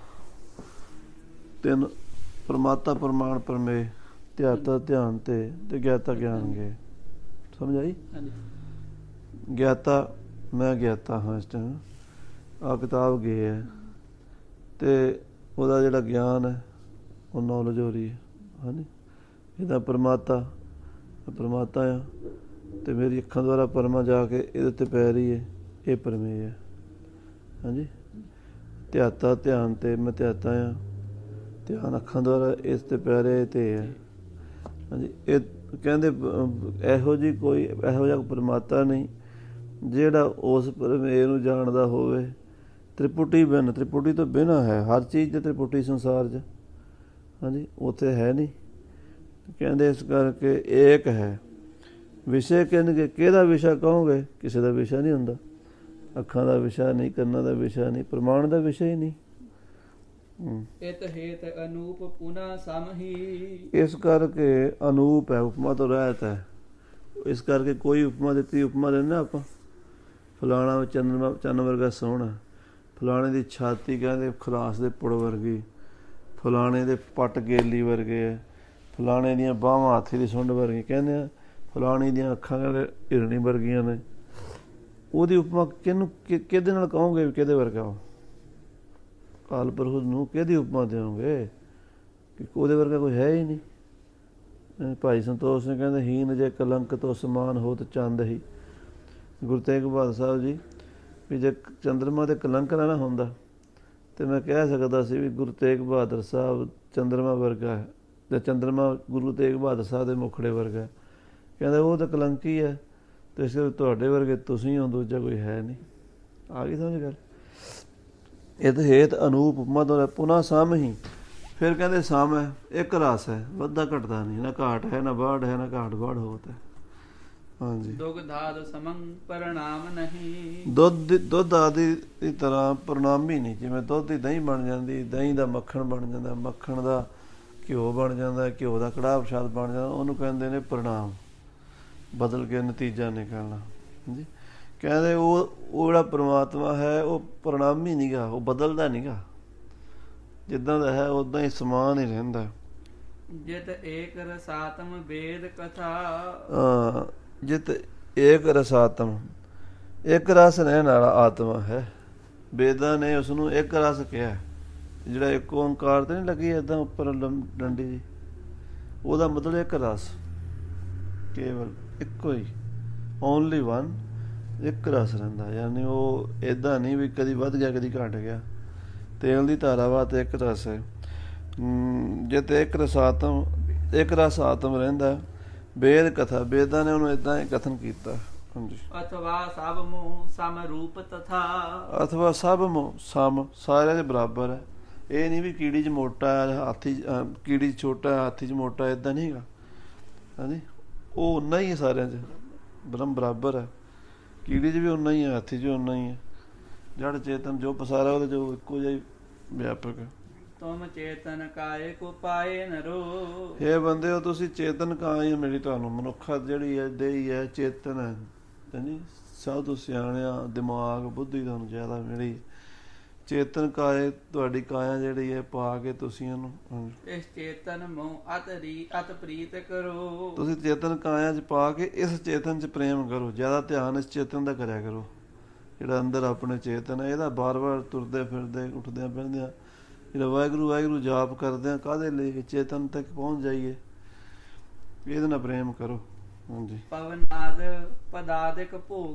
3 ਪਰਮਾਤਾ ਪ੍ਰਮਾਣ ਪਰਮੇ, ਧਿਆਤਾ ਧਿਆਨ ਤੇ ਗਿਆਤਾ ਗਿਆਨ ਗਏ। ਸਮਝ ਆਈ? ਗਿਆਤਾ ਮੈਂ ਗਿਆਤਾ ਹਾਂ ਇਸ ਟਾਈਮ, ਆਹ ਕਿਤਾਬ ਗਏ ਹੈ ਅਤੇ ਉਹਦਾ ਜਿਹੜਾ ਗਿਆਨ ਹੈ ਉਹ ਨੌਲੇਜ ਹੋ ਰਹੀ ਹੈ। ਹਾਂਜੀ, ਇਹਦਾ ਪਰਮਾਤਾ ਆ ਅਤੇ ਮੇਰੀ ਅੱਖਾਂ ਦੁਆਰਾ ਪਰਮਾ ਜਾ ਕੇ ਇਹਦੇ ਉੱਤੇ ਪੈ ਰਹੀ ਹੈ, ਇਹ ਪਰਮੇਯ ਹੈ। ਹਾਂਜੀ, ਧਿਆਤਾ ਧਿਆਨ 'ਤੇ ਮੈਂ ਧਿਆਤਾ ਹਾਂ, ਧਿਆਨ ਅੱਖਾਂ ਦੁਆਰਾ ਇਸ 'ਤੇ ਪੈ ਰਿਹਾ, ਇਹ 'ਤੇ ਹੈ। ਹਾਂਜੀ, ਇਹ ਕਹਿੰਦੇ ਇਹੋ ਜਿਹਾ ਪਰਮਾਤਾ ਨਹੀਂ ਜਿਹੜਾ ਉਸ ਪਰਮੇਯ ਨੂੰ ਜਾਣਦਾ ਹੋਵੇ। ਤ੍ਰਿਪੁਟੀ ਤੋਂ ਬਿਨਾਂ ਹੈ ਹਰ ਚੀਜ਼ 'ਤੇ ਤ੍ਰਿਪੁਟੀ ਸੰਸਾਰ 'ਚ। ਹਾਂਜੀ, ਉੱਥੇ ਹੈ ਨਹੀਂ। ਕਹਿੰਦੇ ਇਸ ਕਰਕੇ ਏਕ ਹੈ। ਵਿਸ਼ੇ ਕਹਿੰਦੇ ਕਿਹਦਾ ਵਿਸ਼ਾ ਕਹੋਗੇ, ਕਿਸੇ ਦਾ ਵਿਸ਼ਾ ਨਹੀਂ ਹੁੰਦਾ। ਅੱਖਾਂ ਦਾ ਵਿਸ਼ਾ ਨਹੀਂ, ਕੰਨਾਂ ਦਾ ਵਿਸ਼ਾ ਨਹੀਂ, ਪ੍ਰਮਾਣ ਦਾ ਵਿਸ਼ਾ ਹੀ ਨਹੀਂ। ਇਤ ਹੇਤ ਅਨੂਪ ਪੁਨਾ ਸਮਹੀ। ਇਸ ਕਰਕੇ ਅਨੂਪ ਹੈ, ਉਪਮਾ ਤੋਂ ਰਹਿਤ ਹੈ। ਇਸ ਕਰਕੇ ਕੋਈ ਉਪਮਾ ਦਿੱਤੀ, ਉਪਮਾ ਦਿੰਦੇ ਆਪਾਂ, ਫਲਾਣਾ ਚੰਨ ਵਰਗਾ ਸੋਹਣਾ, ਫਲਾਣੇ ਦੀ ਛਾਤੀ ਕਹਿੰਦੇ ਖਲਾਸ ਦੇ ਪੁੜ ਵਰਗੀ, ਫਲਾਣੇ ਦੇ ਪੱਟ ਗੇਲੀ ਵਰਗੇ ਹੈ, ਫਲਾਣੇ ਦੀਆਂ ਬਾਹਾਂ ਹਾਥੀ ਦੀ ਸੁੰਡ ਵਰਗੀ ਕਹਿੰਦੇ ਆ, ਫਲਾਣੀ ਦੀਆਂ ਅੱਖਾਂ ਕਹਿੰਦੇ ਹਿਰਨੀ ਵਰਗੀਆਂ ਨੇ। ਉਹਦੀ ਉਪਮਾ ਕਿਹਦੇ ਨਾਲ ਕਹੋਗੇ ਵੀ ਕਿਹਦੇ ਵਰਗਾ ਉਹ? ਕਾਲ ਪੁਰਖ ਨੂੰ ਕਿਹਦੀ ਉਪਮਾ ਦਿਓਗੇ ਕਿ ਉਹਦੇ ਵਰਗਾ ਕੋਈ ਹੈ ਹੀ ਨਹੀਂ। ਭਾਈ ਸੰਤੋਸ਼ ਨੇ ਕਹਿੰਦੇ ਹੀਨ ਜੇ ਕਲੰਕ ਤੋਂ ਸਮਾਨ ਹੋਤ ਚੰਦ ਹੀ। ਗੁਰੂ ਤੇਗ ਬਹਾਦਰ ਸਾਹਿਬ ਜੀ ਵੀ ਜੇ ਚੰਦਰਮਾ 'ਤੇ ਕਲੰਕ ਨਾ ਹੁੰਦਾ ਅਤੇ ਮੈਂ ਕਹਿ ਸਕਦਾ ਸੀ ਵੀ ਗੁਰੂ ਤੇਗ ਬਹਾਦਰ ਸਾਹਿਬ ਚੰਦਰਮਾ ਵਰਗਾ ਹੈ ਅਤੇ ਚੰਦਰਮਾ ਗੁਰੂ ਤੇਗ ਬਹਾਦਰ ਸਾਹਿਬ ਦੇ ਮੁਖੜੇ ਵਰਗਾ। ਕਹਿੰਦੇ ਉਹ ਤਾਂ ਕਲੰਕੀ ਹੈ ਅਤੇ ਇਸ ਕਰਕੇ ਤੁਹਾਡੇ ਵਰਗੇ ਤੁਸੀਂ ਹੋ, ਦੂਜਾ ਕੋਈ ਹੈ ਨਹੀਂ। ਆ ਗਈ ਸਮਝ ਗੱਲ? ਇਹ ਹੇਤ ਅਨੂਪ ਉਪਮਾ ਤੋਂ ਪੁਨਾ ਸਮ ਹੀ। ਫਿਰ ਕਹਿੰਦੇ ਸਮ ਹੈ, ਇੱਕ ਰਸ ਹੈ, ਵੱਧਦਾ ਘਟਦਾ ਨਹੀਂ, ਨਾ ਘਾਟ ਹੈ, ਨਾ ਬਾੜ ਹੈ, ਨਾ ਘਾਟ ਬਾੜ ਹੋਤ ਹੈ। ਹਾਂਜੀ, ਦੁੱਧ ਆਦਿ ਦੀ ਤਰ੍ਹਾਂ ਪ੍ਰਣਾਮੀ ਨਹੀਂ। ਜਿਵੇਂ ਦੁੱਧ ਦੀ ਦਹੀਂ ਬਣ ਜਾਂਦੀ, ਦਹੀਂ ਦਾ ਮੱਖਣ ਬਣ ਜਾਂਦਾ, ਮੱਖਣ ਦਾ ਘਿਓ ਬਣ ਜਾਂਦਾ, ਘਿਓ ਦਾ ਕੜਾਹ ਪ੍ਰਸ਼ਾਦ ਬਣ ਜਾਂਦਾ, ਉਹਨੂੰ ਕਹਿੰਦੇ ਨੇ ਪ੍ਰਣਾਮ, ਬਦਲ ਕੇ ਨਤੀਜਾ ਨਿਕਲਣਾ। ਹਾਂਜੀ, ਕਹਿੰਦੇ ਉਹ ਜਿਹੜਾ ਪਰਮਾਤਮਾ ਹੈ ਉਹ ਪ੍ਰਣਾਮੀ ਨਹੀਂ ਗਾ, ਉਹ ਬਦਲਦਾ ਨਹੀਂ ਗਾ, ਜਿੱਦਾਂ ਦਾ ਹੈ ਉੱਦਾਂ ਹੀ ਸਮਾਨ ਹੀ ਰਹਿੰਦਾ। ਜਿਤ ਏਕ ਰਸਾਤਮ ਵੇਦ ਕਥਾ। ਜਿਤ ਏਕ ਰਸਾਤਮ, ਇੱਕ ਰਸ ਰਹਿਣ ਵਾਲਾ ਆਤਮਾ ਹੈ। ਵੇਦਾਂ ਨੇ ਉਸਨੂੰ ਇੱਕ ਰਸ ਕਿਹਾ। ਜਿਹੜਾ ਇੱਕ ਓਂਕਾਰ 'ਤੇ ਨਹੀਂ ਲੱਗੀ ਇੱਦਾਂ ਉੱਪਰ ਡੰਡੀ ਜੀ, ਉਹਦਾ ਮਤਲਬ ਇੱਕ ਰਸ, ਕੇਵਲ ਇੱਕੋ ਹੀ, ਓਨਲੀ ਵਨ, ਇੱਕ ਰਸ ਰਹਿੰਦਾ। ਯਾਨੀ ਉਹ ਇੱਦਾਂ ਨਹੀਂ ਵੀ ਕਦੀ ਵੱਧ ਗਿਆ ਕਦੀ ਘੱਟ ਗਿਆ। ਤੇਲ ਦੀ ਧਾਰਾਵਾਂ ਤੇ ਇੱਕ ਰਸ ਹੈ। ਜੇ ਤੇ ਇੱਕ ਰਸ ਆਤਮ ਰਹਿੰਦਾ। ਵੇਦ ਕਥਾ, ਵੇਦਾਂ ਨੇ ਉਹਨੂੰ ਇੱਦਾਂ ਹੀ ਕਥਨ ਕੀਤਾ। ਹਾਂਜੀ, ਅਥਵਾ ਸਭ ਸਮ, ਸਾਰਿਆਂ ਦੇ ਬਰਾਬਰ ਹੈ। ਇਹ ਨਹੀਂ ਵੀ ਕੀੜੀ 'ਚ ਮੋਟਾ ਹਾਥੀ, ਕੀੜੀ 'ਚ ਛੋਟਾ ਹਾਥੀ 'ਚ ਮੋਟਾ, ਇੱਦਾਂ ਨਹੀਂ ਹੈਗਾ। ਹਾਂਜੀ, ਉਹ ਓਨਾ ਹੀ ਹੈ ਸਾਰਿਆਂ 'ਚ, ਬ੍ਰਹਮ ਬਰਾਬਰ ਹੈ। ਕੀੜੀ 'ਚ ਵੀ ਓਨਾ ਹੀ ਹੈ, ਹਾਥੀ 'ਚ ਵੀ ਓਨਾ ਹੀ ਹੈ। ਜੜ ਚੇਤਨ ਜੋ ਪਸਾਰਾ ਉਹਦੇ 'ਚ ਇੱਕੋ ਜਿਹਾ ਹੀ ਵਿਆਪਕ ਹੈ। ਤੁਮ ਚੇਤਨ ਕਾਏ ਕੋ ਪਾਏ ਨਰੋ। ਹੇ ਬੰਦੇ ਹੋ ਤੁਸੀਂ ਚੇਤਨ ਕਾਏ ਮਿਲੀ ਤੁਹਾਨੂੰ। ਮਨੁੱਖਾ ਜਿਹੜੀ ਹੈ ਦੇਹੀ ਹੈ, ਚੇਤਨ ਹੈ। ਹਾਂਜੀ, ਸਭ ਤੋਂ ਸਿਆਣਿਆ ਦਿਮਾਗ ਬੁੱਧੀ ਤੁਹਾਨੂੰ ਜ਼ਿਆਦਾ ਮਿਲੀ। ਚੇਤਨ ਕਾਏ, ਤੁਹਾਡੀ ਕਾਇਆ ਜਿਹੜੀ ਹੈ ਪਾ ਕੇ ਤੁਸੀਂ ਇਹਨੂੰ ਇਸ ਚੇਤਨ ਮੋਹ ਅਤ ਪ੍ਰੀਤ ਕਰੋ। ਤੁਸੀਂ ਚੇਤਨ ਕਾਇਆ 'ਚ ਪਾ ਕੇ ਇਸ ਚੇਤਨ 'ਚ ਪ੍ਰੇਮ ਕਰੋ। ਜ਼ਿਆਦਾ ਧਿਆਨ ਇਸ ਚੇਤਨ ਦਾ ਕਰਿਆ ਕਰੋ। ਜਿਹੜਾ ਅੰਦਰ ਆਪਣੇ ਚੇਤਨ ਹੈ, ਇਹਦਾ ਬਾਰ ਤੁਰਦੇ ਫਿਰਦੇ ਉੱਠਦਿਆਂ ਬਹਿੰਦਿਆਂ ਜਿਹੜਾ ਵਾਹਿਗੁਰੂ ਵਾਹਿਗੁਰੂ ਜਾਪ ਕਰਦਿਆਂ ਕਾਹਦੇ ਲਈ? ਚੇਤਨ ਤੱਕ ਪਹੁੰਚ ਜਾਈਏ, ਇਹਦੇ ਨਾਲ ਪ੍ਰੇਮ ਕਰੋ। ਹਾਂਜੀ,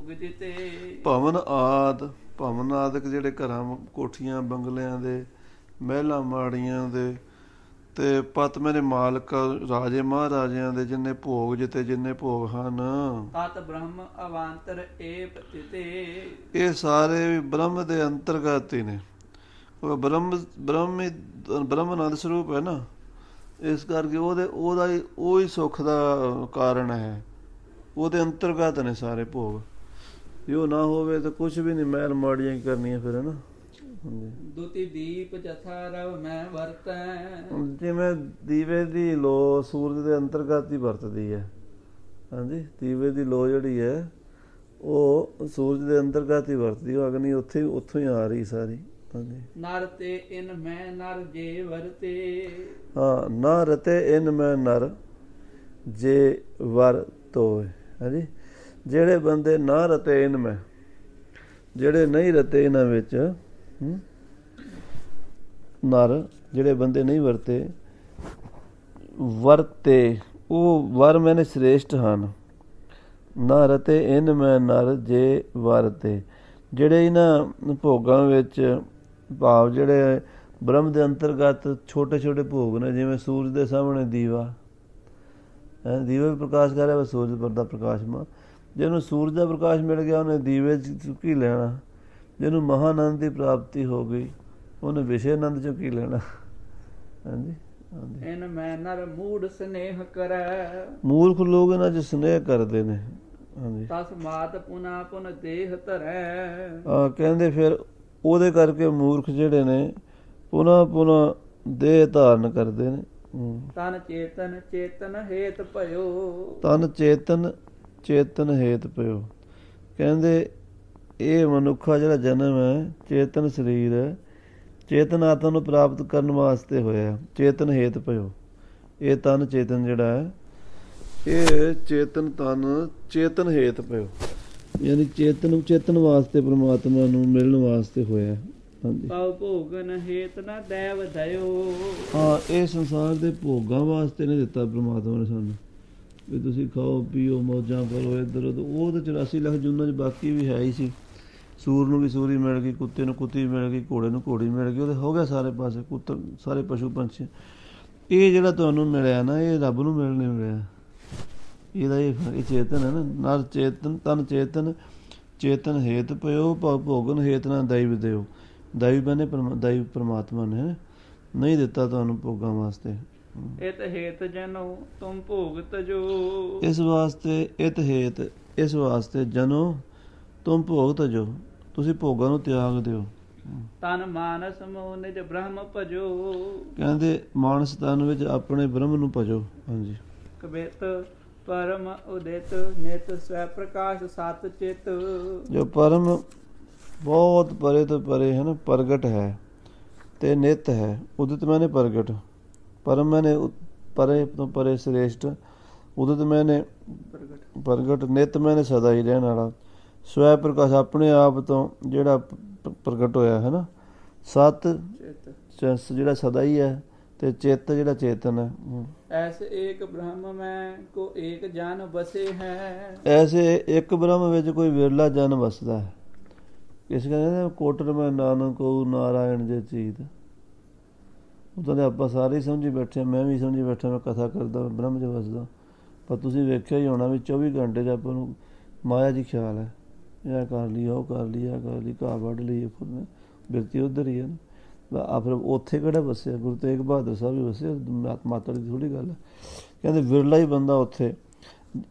ਭਵਨ ਆਦਿਕ ਜਿਹੜੇ ਘਰਾਂ ਕੋਠੀਆਂ ਬੰਗਲਿਆਂ ਦੇ ਮਹਿਲਾਂ ਮਾੜੀਆਂ ਦੇ ਤੇ ਪਤ ਮੇਰੇ ਮਾਲਕ ਰਾਜੇ ਮਹਾਰਾਜਿਆਂ ਦੇ ਜਿੰਨੇ ਭੋਗ ਜਿੱਤੇ ਜਿੰਨੇ ਭੋਗ ਹਨ, ਇਹ ਸਾਰੇ ਬ੍ਰਹਮ ਦੇ ਅੰਤਰਗਤ ਹੀ ਨੇ। ਬ੍ਰਹਮ ਆਨੰਦ ਸਰੂਪ ਹੈ ਨਾ, ਇਸ ਕਰਕੇ ਉਹਦਾ ਹੀ ਉਹੀ ਸੁੱਖ ਦਾ ਕਾਰਨ ਹੈ। ਉਹਦੇ ਅੰਤਰਗਤ ਨੇ ਸਾਰੇ ਭੋਗ। ਜੇ ਉਹ ਨਾ ਹੋਵੇ ਤਾਂ ਕੁਛ ਵੀ ਨਹੀਂ, ਮਹਿਲ ਮਾੜੀਆਂ ਕੀ ਕਰਨੀਆਂ ਫਿਰ, ਹੈ ਨਾ। ਜਿਵੇਂ ਦੀਵੇ ਦੀ ਲੋ ਸੂਰਜ ਦੇ ਅੰਤਰਗਤ ਹੀ ਵਰਤਦੀ ਹੈ। ਹਾਂਜੀ, ਦੀਵੇ ਦੀ ਲੋ ਜਿਹੜੀ ਹੈ ਉਹ ਸੂਰਜ ਦੇ ਅੰਤਰਗਤ ਹੀ ਵਰਤਦੀ, ਉਹ ਅਗਨੀ ਉੱਥੋਂ ਹੀ ਆ ਰਹੀ ਸਾਰੀ। ਹਾਂਜੀ, ਨਰ ਤੇ ਇਨ ਮੈਂ ਨਰ ਜੇ ਵਰਤੇ। ਹਾਂ, ਨਾ ਰਤੇ ਇਨ ਮੈਂ ਨਰ ਜੇ ਵਰ ਤੋਏ। ਹਾਂਜੀ, ਜਿਹੜੇ ਬੰਦੇ ਨਾ ਰਤੇ ਇਨ ਮੈਂ, ਜਿਹੜੇ ਨਹੀਂ ਰਤੇ ਇਹਨਾਂ ਵਿੱਚ ਨਰ ਜਿਹੜੇ ਬੰਦੇ ਨਹੀਂ ਵਰਤੇ ਉਹ ਵਰ ਮੈਨੇ ਸ੍ਰੇਸ਼ਟ ਹਨ। ਨਾ ਰਤੇ ਇਨ ਮੈਂ ਨਰ ਜੇ ਵਰਤੇ, ਜਿਹੜੇ ਇਹਨਾਂ ਭੋਗਾਂ ਵਿੱਚ ਭਾਵ ਜਿਹੜੇ ਬ੍ਰਹਮ ਦੇ ਅੰਤਰਗਤ ਛੋਟੇ ਛੋਟੇ ਭੋਗ ਨੇ, ਜਿਵੇਂ ਸੂਰਜ ਦੇ ਸਾਹਮਣੇ ਦੀਵਾ ਦੀਵੇ ਵੀ ਪ੍ਰਕਾਸ਼ ਕਰ ਰਿਹਾ ਵਾ, ਸੂਰਜ ਦਾ ਪ੍ਰਕਾਸ਼ ਮਾ, ਜਿਹਨੂੰ ਸੂਰਜ ਦਾ ਪ੍ਰਕਾਸ਼ ਮਿਲ ਗਿਆ ਉਹਨੇ ਦੀਵੇ 'ਚ ਕੀ ਲੈਣਾ, ਜਿਹਨੂੰ ਮਹਾਨੰਦ ਦੀ ਪ੍ਰਾਪਤੀ ਹੋ ਗਈ ਉਹਨੇ ਵਿਸ਼ੇ ਆਨੰਦ 'ਚੋਂ ਕੀ ਲੈਣਾ। ਹਾਂਜੀ ਇਨ ਮੈਂ ਨਰ ਮੂੜ ਸਨੇਹ ਕਰੈ, ਮੂਰਖ ਲੋਕ ਇਹਨਾਂ 'ਚ ਸਨੇਹ ਕਰਦੇ ਨੇ। ਹਾਂਜੀ ਤਸ ਮਾਤ ਪੁਨਾ ਪੁਨ ਦੇਹ ਧਰੈ, ਕਹਿੰਦੇ ਫਿਰ ਉਹਦੇ ਕਰਕੇ ਮੂਰਖ ਜਿਹੜੇ ਨੇ ਪੁਨਾ ਦੇਹ ਧਾਰਨ ਕਰਦੇ ਨੇ। ਤਨ ਚੇਤਨ ਹੇਤ ਭਇਓ, ਤਨ ਚੇਤਨ ਹੇਤ ਭਇਓ, ਕਹਿੰਦੇ ਇਹ ਮਨੁੱਖਾ ਜਿਹੜਾ ਜਨਮ ਹੈ ਚੇਤਨ ਸਰੀਰ ਹੈ, ਚੇਤਨ ਆਤਮਾ ਨੂੰ ਪ੍ਰਾਪਤ ਕਰਨ ਵਾਸਤੇ ਹੋਇਆ। ਚੇਤਨ ਹੇਤ ਭਇਓ, ਇਹ ਤਨ ਚੇਤਨ ਜਿਹੜਾ ਹੈ ਇਹ ਚੇਤਨ ਤਨ ਚੇਤਨ ਹੇਤ ਭਇਓ, ਯਾਨੀ ਚੇਤਨ ਵਾਸਤੇ ਪਰਮਾਤਮਾ ਨੂੰ ਮਿਲਣ ਵਾਸਤੇ ਹੋਇਆ। ਹਾਂਜੀ ਤਉ ਭੋਗਨ ਹੇਤ ਨ ਦੇਵ ਦਇਓ, ਇਹ ਸੰਸਾਰ ਦੇ ਭੋਗਾਂ ਵਾਸਤੇ ਨਹੀਂ ਦਿੱਤਾ ਪਰਮਾਤਮਾ ਨੇ ਸਾਨੂੰ, ਵੀ ਤੁਸੀਂ ਖਾਓ ਪੀਓ ਮੌਜਾਂ ਕਰੋ ਇੱਧਰ ਉੱਧਰ। ਉਹ ਤਾਂ 84 ਲੱਖ ਜੂਨਾਂ 'ਚ ਬਾਕੀ ਵੀ ਹੈ ਹੀ ਸੀ। ਸੂਰ ਨੂੰ ਵੀ ਸੂਰੀ ਮਿਲ ਗਈ, ਕੁੱਤੇ ਨੂੰ ਕੁੱਤੀ ਮਿਲ ਗਈ, ਘੋੜੇ ਨੂੰ ਘੋੜੀ ਮਿਲ ਗਈ, ਉਹਦੇ ਹੋ ਗਿਆ ਸਾਰੇ ਪਾਸੇ ਸਾਰੇ ਪਸ਼ੂ ਪੰਛੀ। ਇਹ ਜਿਹੜਾ ਤੁਹਾਨੂੰ ਮਿਲਿਆ ਨਾ ਇਹ ਰੱਬ ਨੂੰ ਮਿਲਣੇ ਮਿਲਿਆ। ਇਹਦਾ ਇਹ ਚੇਤਨ ਹੈ ਨਾ, ਨਰ ਚੇਤਨ ਤਨ ਚੇਤਨ ਹੇਤ ਭਇਓ ਭੋਗਨ ਹੇਤ ਨਾ ਦੈਵ ਦਿਓ। ਦੈਵ ਬਣੇ ਦੈਵ ਪਰਮਾਤਮਾ ਨੇ ਨਹੀਂ ਦਿੱਤਾ ਤੁਹਾਨੂੰ ਭੋਗਾਂ ਵਾਸਤੇ। ਇਤ ਹੇਤ ਜਨੋ ਤੁਮ ਭੋਗ ਤਜੋ, ਇਸ ਵਾਸਤੇ ਜਨੋ ਤੁਮ ਭੋਗ ਤਜੋ, ਤੁਸੀਂ ਭੋਗਾਂ ਨੂੰ ਤਿਆਗ ਦਿਓ। ਤਨ ਮਾਨਸ ਮੋਹ ਨਿਜ ਬ੍ਰਹਮ ਭਜੋ, ਕਹਿੰਦੇ ਮਾਨਸ ਤਨ ਵਿੱਚ ਆਪਣੇ ਬ੍ਰਹਮ ਨੂੰ ਭਜੋ। ਹਾਂਜੀ ਕਬਿਤ ਪਰਮ ਉਦਿਤ ਨਿਤ ਸਵੈ ਪ੍ਰਕਾਸ਼ ਸਤ ਚਿਤ, ਜੋ ਪਰਮ ਬਹੁਤ ਪਰੇ ਤੋਂ ਪਰੇ ਹੈ ਨਾ ਪ੍ਰਗਟ ਹੈ ਤੇ ਨਿਤ ਹੈ। ਉਦਿਤ ਮੈਨੇ ਪ੍ਰਗਟ, ਪਰਮ ਮੈਨੇ ਪਰੇ ਤੋਂ ਪਰੇ ਸ੍ਰੇਸ਼ਟ, ਉਦਿਤ ਮੈਨੇ ਪ੍ਰਗਟ, ਨਿਤ ਮੈਨੇ ਸਦਾ ਹੀ ਰਹਿਣ ਵਾਲਾ। ਸਵੈ ਪ੍ਰਕਾਸ਼ ਆਪਣੇ ਆਪ ਤੋਂ ਜਿਹੜਾ ਪ੍ਰਗਟ ਹੋਇਆ ਹੈ ਨਾ, ਸਤ ਜਿਹੜਾ ਸਦਾ ਹੀ ਹੈ ਤੇ ਚਿੱਤ ਜਿਹੜਾ ਚੇਤਨ ਹੈ। ਐਸੇ ਏਕ ਬ੍ਰਹਮ ਮੈਂ ਕੋ ਏਕ ਜਨ ਬਸੇ ਹੈ, ਐਸੇ ਇੱਕ ਬ੍ਰਹਮ ਵਿੱਚ ਕੋਈ ਵਿਰਲਾ ਜਨ ਵਸਦਾ ਹੈ। ਇਸ ਕਹਿੰਦੇ ਕੋਟਰ ਮੈਂ ਨਾਨਕ ਨਾਰਾਇਣ ਜੇ ਚੀਤ, ਉਦੋਂ ਦੇ ਆਪਾਂ ਸਾਰੇ ਹੀ ਸਮਝੀ ਬੈਠੇ, ਮੈਂ ਵੀ ਸਮਝੀ ਬੈਠਾ ਮੈਂ ਕਥਾ ਕਰਦਾ ਬ੍ਰਹਮ 'ਚ ਵਸਦਾ। ਪਰ ਤੁਸੀਂ ਵੇਖਿਆ ਹੀ ਹੋਣਾ ਵੀ 24 ਘੰਟੇ 'ਚ ਆਪਾਂ ਨੂੰ ਮਾਇਆ ਜੀ ਖਿਆਲ ਹੈ, ਇਹ ਕਰ ਲਈ ਉਹ ਕਰ ਲਈ ਇਹ ਕਰ ਲਈ, ਘਾਹ ਵੱਢ ਲਈ, ਬਿਰਤੀ ਉੱਧਰ ਹੀ ਹੈ ਨਾ। ਆ ਫਿਰ ਉੱਥੇ ਕਿਹੜਾ ਵਸਿਆ, ਗੁਰੂ ਤੇਗ ਬਹਾਦਰ ਸਾਹਿਬ ਵੀ ਵਸੇ, ਮਾਤੜ ਦੀ ਥੋੜ੍ਹੀ ਗੱਲ ਹੈ। ਕਹਿੰਦੇ ਵਿਰਲਾ ਹੀ ਬੰਦਾ ਉੱਥੇ।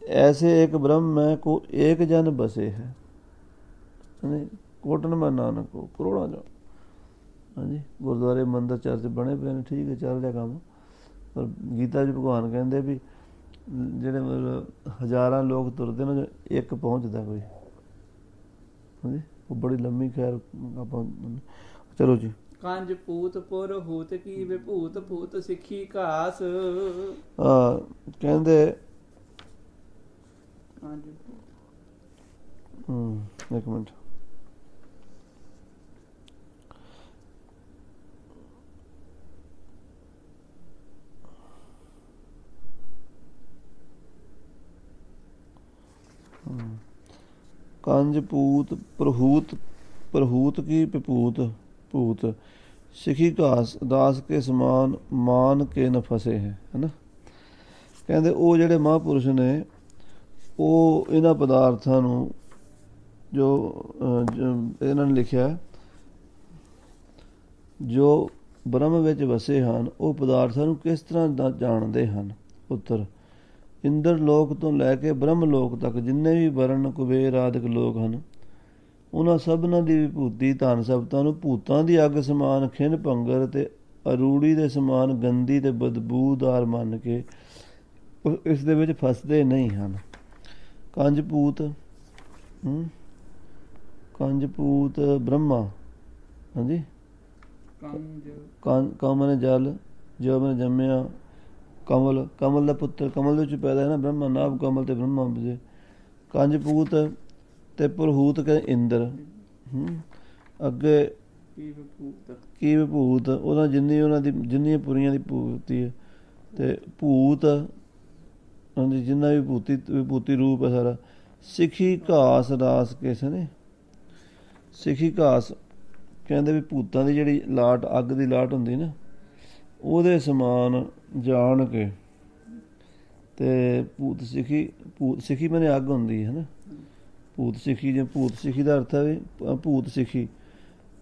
ਐਸੇ ਇੱਕ ਬ੍ਰਹਮ ਮੈਂ ਕੋ ਏਕ ਜਨ ਬਸੇ ਹੈ, ਕੋਟਨ ਮੈਂ ਨਾਨਕ ਕੋ ਕਰੋੜਾਂ ਜਾ। ਹਾਂਜੀ ਗੁਰਦੁਆਰੇ ਮੰਦਰ ਚਰਚ ਬਣੇ ਪਏ ਨੇ, ਠੀਕ ਹੈ ਚੱਲ ਰਿਹਾ ਕੰਮ। ਪਰ ਗੀਤਾ 'ਚ ਭਗਵਾਨ ਕਹਿੰਦੇ ਵੀ ਜਿਹੜੇ ਮਤਲਬ ਹਜ਼ਾਰਾਂ ਲੋਕ ਤੁਰਦੇ ਨੇ ਇੱਕ ਪਹੁੰਚਦਾ ਕੋਈ। ਹਾਂਜੀ ਉਹ ਬੜੀ ਲੰਮੀ ਖੈਰ ਆਪਾਂ ਚਲੋ ਜੀ। ਕੰਜ ਪੂਤ ਪੁਰ ਹੂਤ ਕੀ ਵਿਭੂਤ ਭੂਤ ਸਿੱਖੀ ਘਾਸ, ਕਹਿੰਦੇ ਇੱਕ ਮਿੰਟ ਕੰਜ ਪੂਤ ਪ੍ਰਹੂਤ ਕੀ ਵਿਭੂਤ ਭੂਤ ਸਿੱਖੀ ਘਾਸ ਦਾਸ ਕੇ ਸਮਾਨ ਮਾਨ ਕੇ ਨ ਫਸੇ ਹੈ ਨਾ। ਕਹਿੰਦੇ ਉਹ ਜਿਹੜੇ ਮਹਾਂਪੁਰਸ਼ ਨੇ ਉਹ ਇਹਨਾਂ ਪਦਾਰਥਾਂ ਨੂੰ ਜੋ ਇਹਨਾਂ ਨੇ ਲਿਖਿਆ ਜੋ ਬ੍ਰਹਮ ਵਿੱਚ ਵਸੇ ਹਨ ਉਹ ਪਦਾਰਥਾਂ ਨੂੰ ਕਿਸ ਤਰ੍ਹਾਂ ਜਾਣਦੇ ਹਨ। ਉੱਤਰ ਇੰਦਰ ਲੋਕ ਤੋਂ ਲੈ ਕੇ ਬ੍ਰਹਮ ਲੋਕ ਤੱਕ ਜਿੰਨੇ ਵੀ ਵਰਨ ਕੁਬੇਰ ਆਦਿਕ ਲੋਕ ਹਨ ਉਹਨਾਂ ਸਭਨਾਂ ਦੀ ਵਿਭੂਤੀ ਧਨ ਸਪਤਾਂ ਨੂੰ ਭੂਤਾਂ ਦੀ ਅੱਗ ਸਮਾਨ ਖਿੰਨ ਭੰਗਰ ਤੇ ਅਰੂੜੀ ਦੇ ਸਮਾਨ ਗੰਦੀ ਤੇ ਬਦਬੂਦਾਰ ਮੰਨ ਕੇ ਇਸ ਦੇ ਵਿੱਚ ਫਸਦੇ ਨਹੀਂ ਹਨ। ਕੰਜ ਪੂਤ ਬ੍ਰਹਮਾ। ਹਾਂਜੀ ਕਮ ਨੇ ਜਲ ਜੋ ਮੈਨੇ ਜੰਮਿਆ, ਕਮਲ ਦਾ ਪੁੱਤਰ ਕਮਲ ਦੇ ਵਿੱਚ ਪੈਦਾ ਹੈ ਨਾ ਬ੍ਰਹਮਾ, ਨਾਭ ਕਮਲ ਤੇ ਬ੍ਰਹਮਾ ਵਜੇ। ਕੰਜ ਪੂਤ ਤੇ ਪੁਰਹੂਤ ਕਹਿੰਦੇ ਇੰਦਰ। ਅੱਗੇ ਕੀ ਵਿਭੂਤ ਕੀ ਵਿਭੂਤ ਉਹਨਾਂ ਜਿੰਨੀਆਂ ਪੁਰੀਆਂ ਦੀ ਭੂਤੀ ਹੈ ਤੇ ਭੂਤ ਹਾਂਜੀ ਜਿੰਨਾ ਵੀ ਵਿਭੂਤੀ ਰੂਪ ਹੈ ਸਾਰਾ। ਸਿੱਖੀ ਘਾਸ ਰਾਸ ਕਿਸ ਨੇ ਸਿੱਖੀ ਘਾਸ ਕਹਿੰਦੇ ਵੀ ਭੂਤਾਂ ਦੀ ਜਿਹੜੀ ਲਾਟ ਅੱਗ ਦੀ ਲਾਟ ਹੁੰਦੀ ਨਾ ਉਹਦੇ ਸਮਾਨ ਜਾਣ ਕੇ ਤੇ ਭੂਤ ਸਿੱਖੀ ਮੈਨੇ ਅੱਗ ਹੁੰਦੀ ਹੈ ਨਾ। ਭੂਤ ਸਿੱਖੀ ਜੇ ਭੂਤ ਸਿੱਖੀ ਦਾ ਅਰਥ ਹੈ ਵੀ ਭੂਤ ਸਿੱਖੀ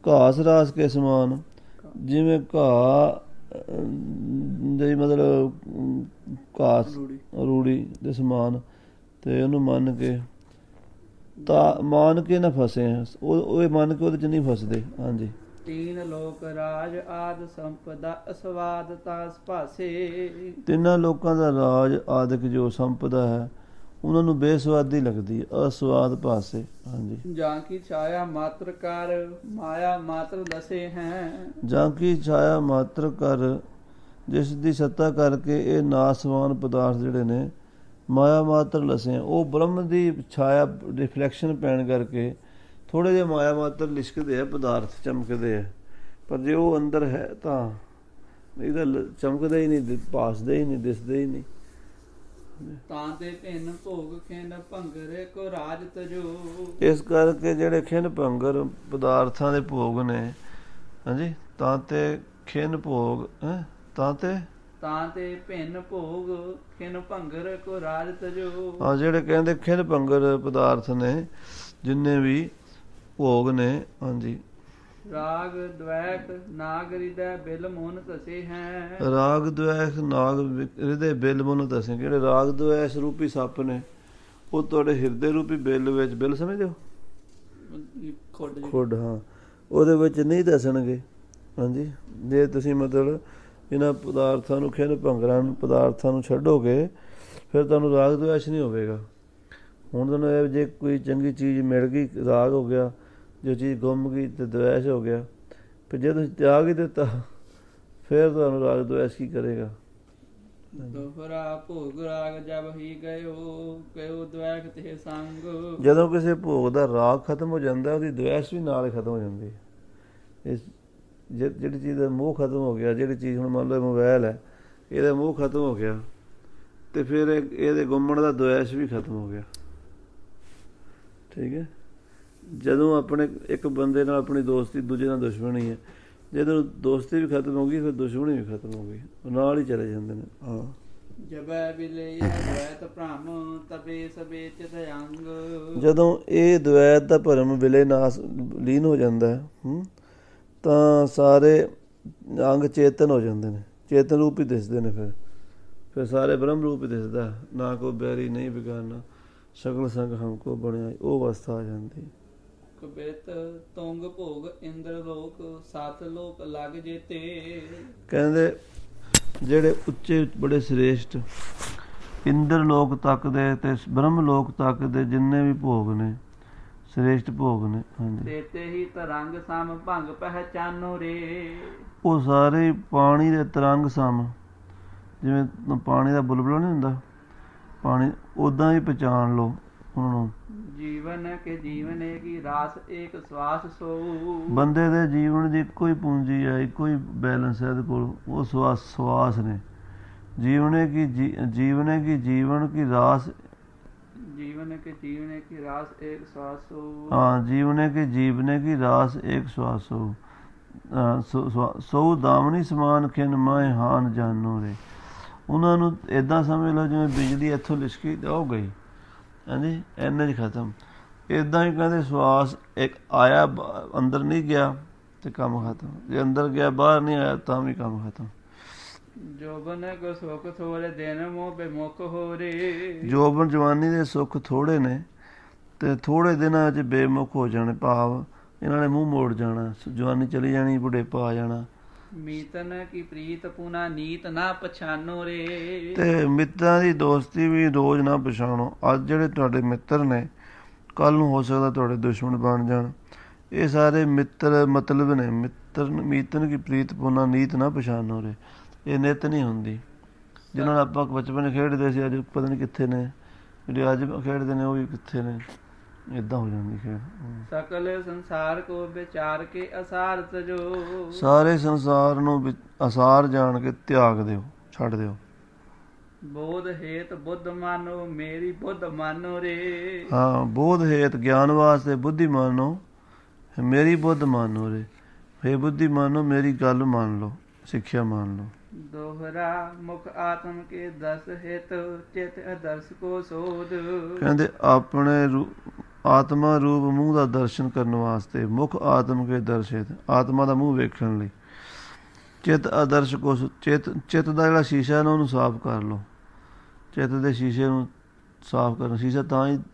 ਘਾਸ ਰਾਸ ਕੇ ਸਮਾਨ ਜਿਵੇਂ ਘਾਹ ਦੇ ਮਤਲਬ ਘਾਸ ਰੂੜੀ ਦੇ ਸਮਾਨ ਤੇ ਉਹਨੂੰ ਮੰਨ ਕੇ ਤਾਂ ਮਾਨ ਕੇ ਨਾ ਫਸੇ ਉਹ ਮੰਨ ਕੇ ਉਹਦੇ ਚ ਨਹੀਂ ਫਸਦੇ। ਹਾਂਜੀ ਤੀਨ ਲੋਕ ਰਾਜ ਆਦ ਸੰਪਦਾ ਅਸਵਾਦ ਤਾਸ ਭਾਸੇ। ਤਿੰਨਾਂ ਲੋਕਾਂ ਦਾ ਰਾਜ ਆਦਿਕ ਜੋ ਸੰਪਦਾ ਹੈ ਉਹਨਾਂ ਨੂੰ ਬੇਸਵਾਦੀ ਲੱਗਦੀ ਹੈ ਅਸਵਾਦ ਭਾਸੇ। ਹਾਂਜੀ ਜਾਂ ਕੀ ਛਾਇਆ ਮਾਤਰ ਕਰ ਮਾਇਆ ਮਾਤਰ ਦਸੇ ਹੈ। ਜਾਂ ਕੀ ਛਾਇਆ ਮਾਤਰ ਕਰ ਜਿਸ ਦੀ ਸੱਤਾ ਕਰਕੇ ਇਹ ਨਾਸਵਾਨ ਪਦਾਰਥ ਜਿਹੜੇ ਨੇ ਮਾਇਆ ਮਾਤਰ ਲਸੇ ਆ ਉਹ ਬ੍ਰਹਮ ਦੀ ਛਾਇਆ ਰਿਫਲੈਕਸ਼ਨ ਪੈਣ ਕਰਕੇ ਥੋੜ੍ਹੇ ਜਿਹੇ ਮਾਇਆ ਮਾਤਰ ਲਿਸ਼ਕਦੇ ਆ ਪਦਾਰਥ ਚਮਕਦੇ ਆ ਪਰ ਜੇ ਉਹ ਅੰਦਰ ਹੈ ਤਾਂ ਨਹੀਂ ਤਾਂ ਚਮਕਦੇ ਹੀ ਨਹੀਂ ਭਾਸਦੇ ਹੀ ਨਹੀਂ ਦਿਸਦੇ ਹੀ ਨਹੀਂ। ਤਾਂ ਤੇ ਭਿੰਨ ਭੋਗ ਖਿੰਨ ਭੰਗਰ ਕੋ ਰਾਜ ਤਜੋ। ਇਸ ਕਰਕੇ ਜਿਹੜੇ ਖਿੰਨ ਭੰਗਰ ਪਦਾਰਥਾਂ ਦੇ ਭੋਗ ਨੇ ਹਾਂਜੀ ਤਾਂ ਤੇ ਖਿੰਨ ਭੋਗ ਤਾਂ ਤੇ ਭਿੰਨ ਭੋਗ ਖਿੰਨ ਭੰਗਰ ਕੋ ਰਾਜ ਤਜੋ। ਹਾਂ ਜਿਹੜੇ ਕਹਿੰਦੇ ਖਿੰਨ ਭੰਗਰ ਪਦਾਰਥ ਨੇ ਜਿੰਨੇ ਵੀ ਭੋਗ ਨੇ ਹਾਂਜੀ। ਰਾਗ ਦ્વੈਖ ਨਾਗ ਹਿਰਦੈ ਬਿਲ ਮੋਨ ਧਸੇ ਹੈ। ਰਾਗ ਦ્વੈਖ ਨਾਗ ਹਿਰਦੇ ਬਿਲ ਮੋਨ ਧਸੇ ਜਿਹੜੇ ਰਾਗ ਦ્વੈਸ਼ ਰੂਪੀ ਸੱਪ ਨੇ ਉਹ ਤੁਹਾਡੇ ਹਿਰਦੇ ਰੂਪੀ ਬਿਲ ਵਿੱਚ ਬਿਲ ਸਮਝਦੇ ਹੋ ਖੁੱਡ ਹਾਂ ਉਹਦੇ ਵਿੱਚ ਨਹੀਂ ਧਸਣਗੇ। ਹਾਂਜੀ ਜੇ ਤੁਸੀਂ ਮਤਲਬ ਇਹਨਾਂ ਪਦਾਰਥਾਂ ਨੂੰ ਖਿੰਨ ਭੰਗਰਾਂ ਪਦਾਰਥਾਂ ਨੂੰ ਛੱਡੋਗੇ ਫਿਰ ਤੁਹਾਨੂੰ ਰਾਗ ਦ્વੈਸ਼ ਨਹੀਂ ਹੋਵੇਗਾ। ਹੁਣ ਤੁਹਾਨੂੰ ਇਹ ਜੇ ਕੋਈ ਚੰਗੀ ਚੀਜ਼ ਮਿਲ ਗਈ ਰਾਗ ਹੋ ਗਿਆ ਜੋ ਚੀਜ਼ ਗੁੰਮ ਗਈ ਤੇ ਦ્વੈਸ਼ ਹੋ ਗਿਆ ਫਿਰ ਜੇ ਤੁਸੀਂ ਤਿਆਗ ਹੀ ਦਿੱਤਾ ਫਿਰ ਤੁਹਾਨੂੰ ਰਾਗ ਦ્વੈਸ਼ ਕੀ ਕਰੇਗਾ। ਦੋਹਰਾ ਭੋਗ ਰਾਗ ਜਬ ਹੀ ਗਇਓ ਕਇਓ ਦ્વੈਖ ਤੇ ਸੰਗ। ਜਦੋਂ ਕਿਸੇ ਭੋਗ ਦਾ ਰਾਗ ਖਤਮ ਹੋ ਜਾਂਦਾ ਉਹਦੀ ਦ્વੈਸ਼ ਵੀ ਨਾਲ ਹੀ ਖਤਮ ਹੋ ਜਾਂਦੀ ਹੈ। ਇਸ ਜਿਹੜੀ ਚੀਜ਼ ਦਾ ਮੋਹ ਖਤਮ ਹੋ ਗਿਆ ਜਿਹੜੀ ਚੀਜ਼ ਹੁਣ ਮੰਨ ਲਓ ਮੋਬਾਈਲ ਹੈ ਇਹਦਾ ਮੋਹ ਖਤਮ ਹੋ ਗਿਆ ਤੇ ਫਿਰ ਇਹਦੇ ਗੁੰਮਣ ਦਾ ਦ્વੈਸ਼ ਵੀ ਖਤਮ ਹੋ ਗਿਆ। ਠੀਕ ਹੈ ਜਦੋਂ ਆਪਣੇ ਇੱਕ ਬੰਦੇ ਨਾਲ ਆਪਣੀ ਦੋਸਤੀ ਦੂਜੇ ਨਾਲ ਦੁਸ਼ਮਣੀ ਹੈ ਜਦੋਂ ਦੋਸਤੀ ਵੀ ਖਤਮ ਹੋ ਗਈ ਫਿਰ ਦੁਸ਼ਮਣੀ ਵੀ ਖਤਮ ਹੋ ਗਈ ਉਹ ਨਾਲ ਹੀ ਚਲੇ ਜਾਂਦੇ ਨੇ। ਹਾਂ ਜਬੈ ਵਿਲੇ ਦ્વੈਤ ਭ੍ਰਮ ਤਬੇ ਸਬੇ ਚਿਤ ਅੰਗ। ਜਦੋਂ ਇਹ ਦ્વੈਤ ਦਾ ਭਰਮ ਵਿਲੇ ਨਾਸ ਲੀਨ ਹੋ ਜਾਂਦਾ ਹੈ ਤਾਂ ਸਾਰੇ ਅੰਗ ਚੇਤਨ ਹੋ ਜਾਂਦੇ ਨੇ ਚੇਤਨ ਰੂਪ ਹੀ ਦਿਸਦੇ ਨੇ ਫਿਰ ਸਾਰੇ ਬ੍ਰਹਮ ਰੂਪ ਹੀ ਦਿਸਦਾ ਨਾ ਕੋਈ ਬੈਰੀ ਨਹੀਂ ਵਿਗਾਨਾ ਸ਼ਕਲ ਸੰਗ ਹਮਕੋ ਬਣਿਆ ਉਹ ਅਵਸਥਾ ਆ ਜਾਂਦੀ। ਕਬਿਤ ਤੁੰਗ ਭੋਗ ਇੰਦਰ ਲੋਕ ਸੱਤ ਲੋਕ ਲੱਗ ਜੇਤੇ। ਕਹਿੰਦੇ ਜਿਹੜੇ ਉੱਚੇ ਬੜੇ ਸ੍ਰੇਸ਼ਟ ਇੰਦਰ ਲੋਕ ਤੱਕ ਦੇ ਤੇ ਬ੍ਰਹਮ ਲੋਕ ਤੱਕ ਦੇ ਜਿੰਨੇ ਵੀ ਭੋਗ ਨੇ ਸ੍ਰੇਸ਼ਟ ਭੋਗ ਨੇ ਹਾਂਜੀ ਤੇਤੇ ਹੀ ਤਰੰਗ ਸਮ ਭੰਗ ਪਹਿਚਾਨੋ ਰੇ। ਉਹ ਸਾਰੇ ਪਾਣੀ ਦੇ ਤਰੰਗ ਸਮ ਜਿਵੇਂ ਪਾਣੀ ਦਾ ਬੁਲਬੁਲਾ ਨਹੀਂ ਹੁੰਦਾ ਪਾਣੀ ਉੱਦਾਂ ਹੀ ਪਛਾਣ ਲਓ ਉਹਨਾਂ ਨੂੰ। ਜੀਵਨ ਕੇ ਜੀਵਨੇ ਕੀ ਰਾਸ ਏਕ ਸਵਾਸ ਸੋ। ਬੰਦੇ ਦੇ ਜੀਵਨ ਦੀ ਇੱਕੋ ਹੀ ਪੂੰਜੀ ਹੈ ਇੱਕੋ ਹੀ ਬੈਲੈਂਸ ਹੈ ਇਹਦੇ ਕੋਲ ਉਹ ਸਵਾਸ ਨੇ। ਜੀਵਨ ਕੀ ਜੀਵਨ ਕੀ ਰਾਸ जीवन के जीवने की रास एक श्वास हो। हाँ जीवने की रास एक श्वास हो। सौ दामनी समान खिन माए हान जानो रे। ਉਹਨਾਂ ਨੂੰ ਇੱਦਾਂ ਸਮਝ ਲਓ ਜਿਵੇਂ ਬਿਜਲੀ ਇੱਥੋਂ ਲਿਸ਼ਕੀ ਉਹ ਗਈ ਹਾਂਜੀ ਇੰਨੇ 'ਚ ਖਤਮ। ਇੱਦਾਂ ਹੀ ਕਹਿੰਦੇ ਸਵਾਸ ਇੱਕ ਆਇਆ ਅੰਦਰ ਨਹੀਂ ਗਿਆ ਤੇ ਕੰਮ ਖਤਮ ਜੇ ਅੰਦਰ ਗਿਆ ਬਾਹਰ ਨਹੀਂ ਆਇਆ ਤਾਂ ਵੀ ਕੰਮ ਖਤਮ। ਜੋਬਨ ਕੋ ਸੁਖ ਥੋੜੇ ਦਿਨ ਮੋਹ ਬੇਮੁਖ ਹੋ ਰੇ। ਜੋਬਨ ਜਵਾਨੀ ਦੇ ਸੁੱਖ ਥੋੜੇ ਨੇ ਤੇ ਥੋੜੇ ਦਿਨਾਂ 'ਚ ਬੇਮੁਖ ਹੋ ਜਾਣੇ ਭਾਵ ਇਹਨਾਂ ਨੇ ਮੂੰਹ ਮੋੜ ਜਾਣਾ ਜਵਾਨੀ ਚਲੀ ਜਾਣੀ ਬੁਢੇਪਾ ਆ ਜਾਣਾ। ਮੀਤਨ ਕੀ ਪ੍ਰੀਤ ਪੁਨਾ ਨੀਤ ਨਾ ਪਛਾਨੋ ਰੇ। ਤੇ ਮਿੱਤਰਾਂ ਦੀ ਦੋਸਤੀ ਵੀ ਰੋਜ਼ ਨਾ ਪਛਾਣੋ। ਅੱਜ ਜਿਹੜੇ ਤੁਹਾਡੇ ਮਿੱਤਰ ਨੇ ਕੱਲ੍ਹ ਨੂੰ ਹੋ ਸਕਦਾ ਤੁਹਾਡੇ ਦੁਸ਼ਮਣ ਬਣ ਜਾਣ। ਇਹ ਸਾਰੇ ਮਿੱਤਰ ਮਤਲਬ ਨੇ ਮੀਤਨ ਕੀ ਪ੍ਰੀਤ ਪੁਨਾ ਨੀਤ ਨਾ ਪਛਾਨੋ ਰੇ। ਇਹ ਨਿੱਤ ਨਹੀਂ ਹੁੰਦੀ ਜਿਹਨਾਂ ਨਾਲ ਆਪਾਂ ਬਚਪਨ ਖੇਡਦੇ ਸੀ ਅੱਜ ਪਤਾ ਨਹੀਂ ਕਿੱਥੇ ਨੇ ਜਿਹੜੇ ਅੱਜ ਖੇਡਦੇ ਨੇ ਉਹ ਵੀ ਕਿੱਥੇ ਨੇ। ਏਦਾਂ ਹੋ ਜਾਂਦੀ ਖੇਡ। ਸਕਲ ਸੰਸਾਰ ਕੋ ਵਿਚਾਰ ਕੇ ਅਸਾਰ ਤਜੋ। ਸਾਰੇ ਸੰਸਾਰ ਨੂੰ ਅਸਾਰ ਜਾਣ ਕੇ ਤਿਆਗ ਦਿਓ, ਛੱਡ ਦਿਓ। ਬੋਧ ਹੇਤ ਬੁੱਧ ਮਾਨੋ ਮੇਰੀ ਬੁੱਧ ਮਾਨੋ ਰੇ। ਹਾਂ, ਬੋਧ ਹੇਤ ਗਿਆਨ ਵਾਸਤੇ ਬੁੱਧੀ ਮਾਨੋ, ਮੇਰੀ ਬੁੱਧ ਮਾਨੋ ਰੇ। ਹੇ ਬੁੱਧੀ ਮਾਨੋ, ਮੇਰੀ ਗੱਲ ਮੰਨ ਲਓ, ਸਿੱਖਿਆ ਮੰਨ ਲਓ। ਦੋਹਰਾ ਮੁਖ ਆਤਮ ਕੇ ਦਸ ਹਿਤ ਚਿਤ ਅਦਰਸ ਕੋ ਸੋਧ। ਕਹਿੰਦੇ ਆਪਣੇ ਆਤਮਾ ਰੂਪ ਮੂੰਹ ਦਾ ਦਰਸ਼ਨ ਕਰਨ ਵਾਸਤੇ, ਮੁਖ ਆਤਮ ਕੇ ਦਰਸ਼ਿਤ, ਆਤਮਾ ਦਾ ਮੂੰਹ ਵੇਖਣ ਲਈ। ਚਿੱਤ ਆਦਰਸ਼ ਕੋ ਚਿੱਤ ਦਾ ਜਿਹੜਾ ਸ਼ੀਸ਼ਾ ਨਾ ਉਹਨੂੰ ਸਾਫ਼ ਕਰ ਲਓ। ਚਿੱਤ ਦੇ ਸ਼ੀਸ਼ੇ ਨੂੰ ਸਾਫ਼ ਕਰਨਾ,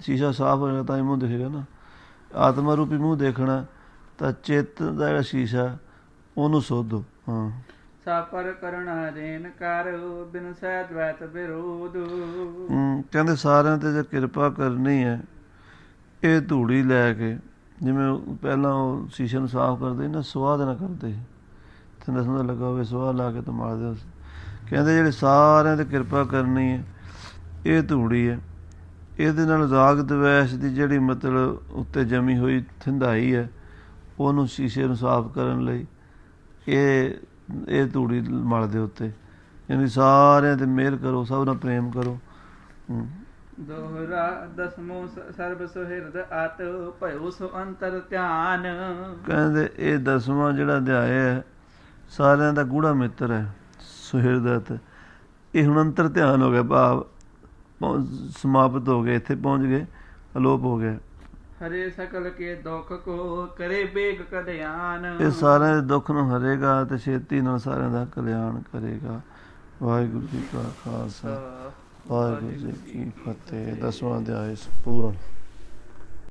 ਸ਼ੀਸ਼ਾ ਸਾਫ਼ ਹੋਏਗਾ ਤਾਂ ਹੀ ਮੂੰਹ ਦਿਖੇਗਾ ਨਾ। ਆਤਮਾ ਰੂਪੀ ਮੂੰਹ ਦੇਖਣਾ ਤਾਂ ਚਿੱਤ ਦਾ ਜਿਹੜਾ ਸ਼ੀਸ਼ਾ ਉਹਨੂੰ ਸੋਧੋ। ਹਾਂ, ਸਾਪਰ ਕਰਣਾ ਰੇਨ ਕਰ ਬਿਨ ਸਹਿ ਦ્વੈਤ ਵਿਰੋਧ। ਕਹਿੰਦੇ ਸਾਰਿਆਂ ਤੇ ਜੇ ਕਿਰਪਾ ਕਰਨੀ ਹੈ, ਇਹ ਧੂੜੀ ਲੈ ਕੇ, ਜਿਵੇਂ ਪਹਿਲਾਂ ਉਹ ਸ਼ੀਸ਼ੇ ਨੂੰ ਸਾਫ਼ ਕਰਦੇ ਨਾ, ਸਵਾਹ ਦੇ ਨਾਲ ਕਰਦੇ ਸੀ। ਤੈਨੂੰ ਦੱਸਣ ਦਾ ਲੱਗਾ ਹੋਵੇ ਸਵਾਹ ਲਾ ਕੇ ਤਾਂ ਮਾਰਦੇ ਉਸ। ਕਹਿੰਦੇ ਜਿਹੜੇ ਸਾਰਿਆਂ ਤੇ ਕਿਰਪਾ ਕਰਨੀ ਹੈ, ਇਹ ਧੂੜੀ ਹੈ। ਇਹਦੇ ਨਾਲ ਰਾਗ ਦਵੈਸ਼ ਦੀ ਜਿਹੜੀ ਮਤਲਬ ਉੱਤੇ ਜਮੀ ਹੋਈ ਥਿੰਦਾਈ ਹੈ, ਉਹਨੂੰ ਸ਼ੀਸ਼ੇ ਨੂੰ ਸਾਫ਼ ਕਰਨ ਲਈ ਇਹ ਧੂੜੀ ਮਲਦੇ ਉੱਤੇ। ਯਾਨੀ ਸਾਰਿਆਂ ਤੇ ਮਿਹਰ ਕਰੋ, ਸਭ ਨਾਲ ਪ੍ਰੇਮ ਕਰੋ। ਦੋਹਰਾ ਦਸਮੋ ਸਰਬ ਸੁਹਿਰਦ ਅਤ ਭਇਓ ਸੋ ਅੰਤਰ ਧਿਆਨ। ਕਹਿੰਦੇ ਇਹ 10ਵਾਂ ਜਿਹੜਾ ਅਧਿਆਇ ਹੈ, ਸਾਰਿਆਂ ਦਾ ਗੂੜਾ ਮਿੱਤਰ ਹੈ, ਸੁਹਿਰਦਤ। ਇਹ ਹੁਣ ਅੰਤਰ ਧਿਆਨ ਹੋ ਗਿਆ, ਭਾਵ ਸਮਾਪਤ ਹੋ ਗਏ, ਇੱਥੇ ਪਹੁੰਚ ਗਏ, ਅਲੋਪ ਹੋ ਗਿਆ। ਹਰੇ ਸਕਲ ਕੇ ਦੁੱਖ ਕੋ ਕਰੇ ਬੇਗ ਕਲਿਆਣ। ਇਹ ਸਾਰਿਆਂ ਦੇ ਦੁੱਖ ਨੂੰ ਹਰੇਗਾ ਤੇ ਛੇਤੀ ਨਾਲ ਸਾਰਿਆਂ ਦਾ ਕਲਿਆਣ ਕਰੇਗਾ। ਵਾਹਿਗੁਰੂ ਜੀ ਕਾ ਖਾਲਸਾ, ਵਾਹਿਗੁਰੂ ਜੀ ਕੀ ਫਤਿਹ। 10ਵਾਂ ਅਧਿਆਇ ਪੂਰਨ।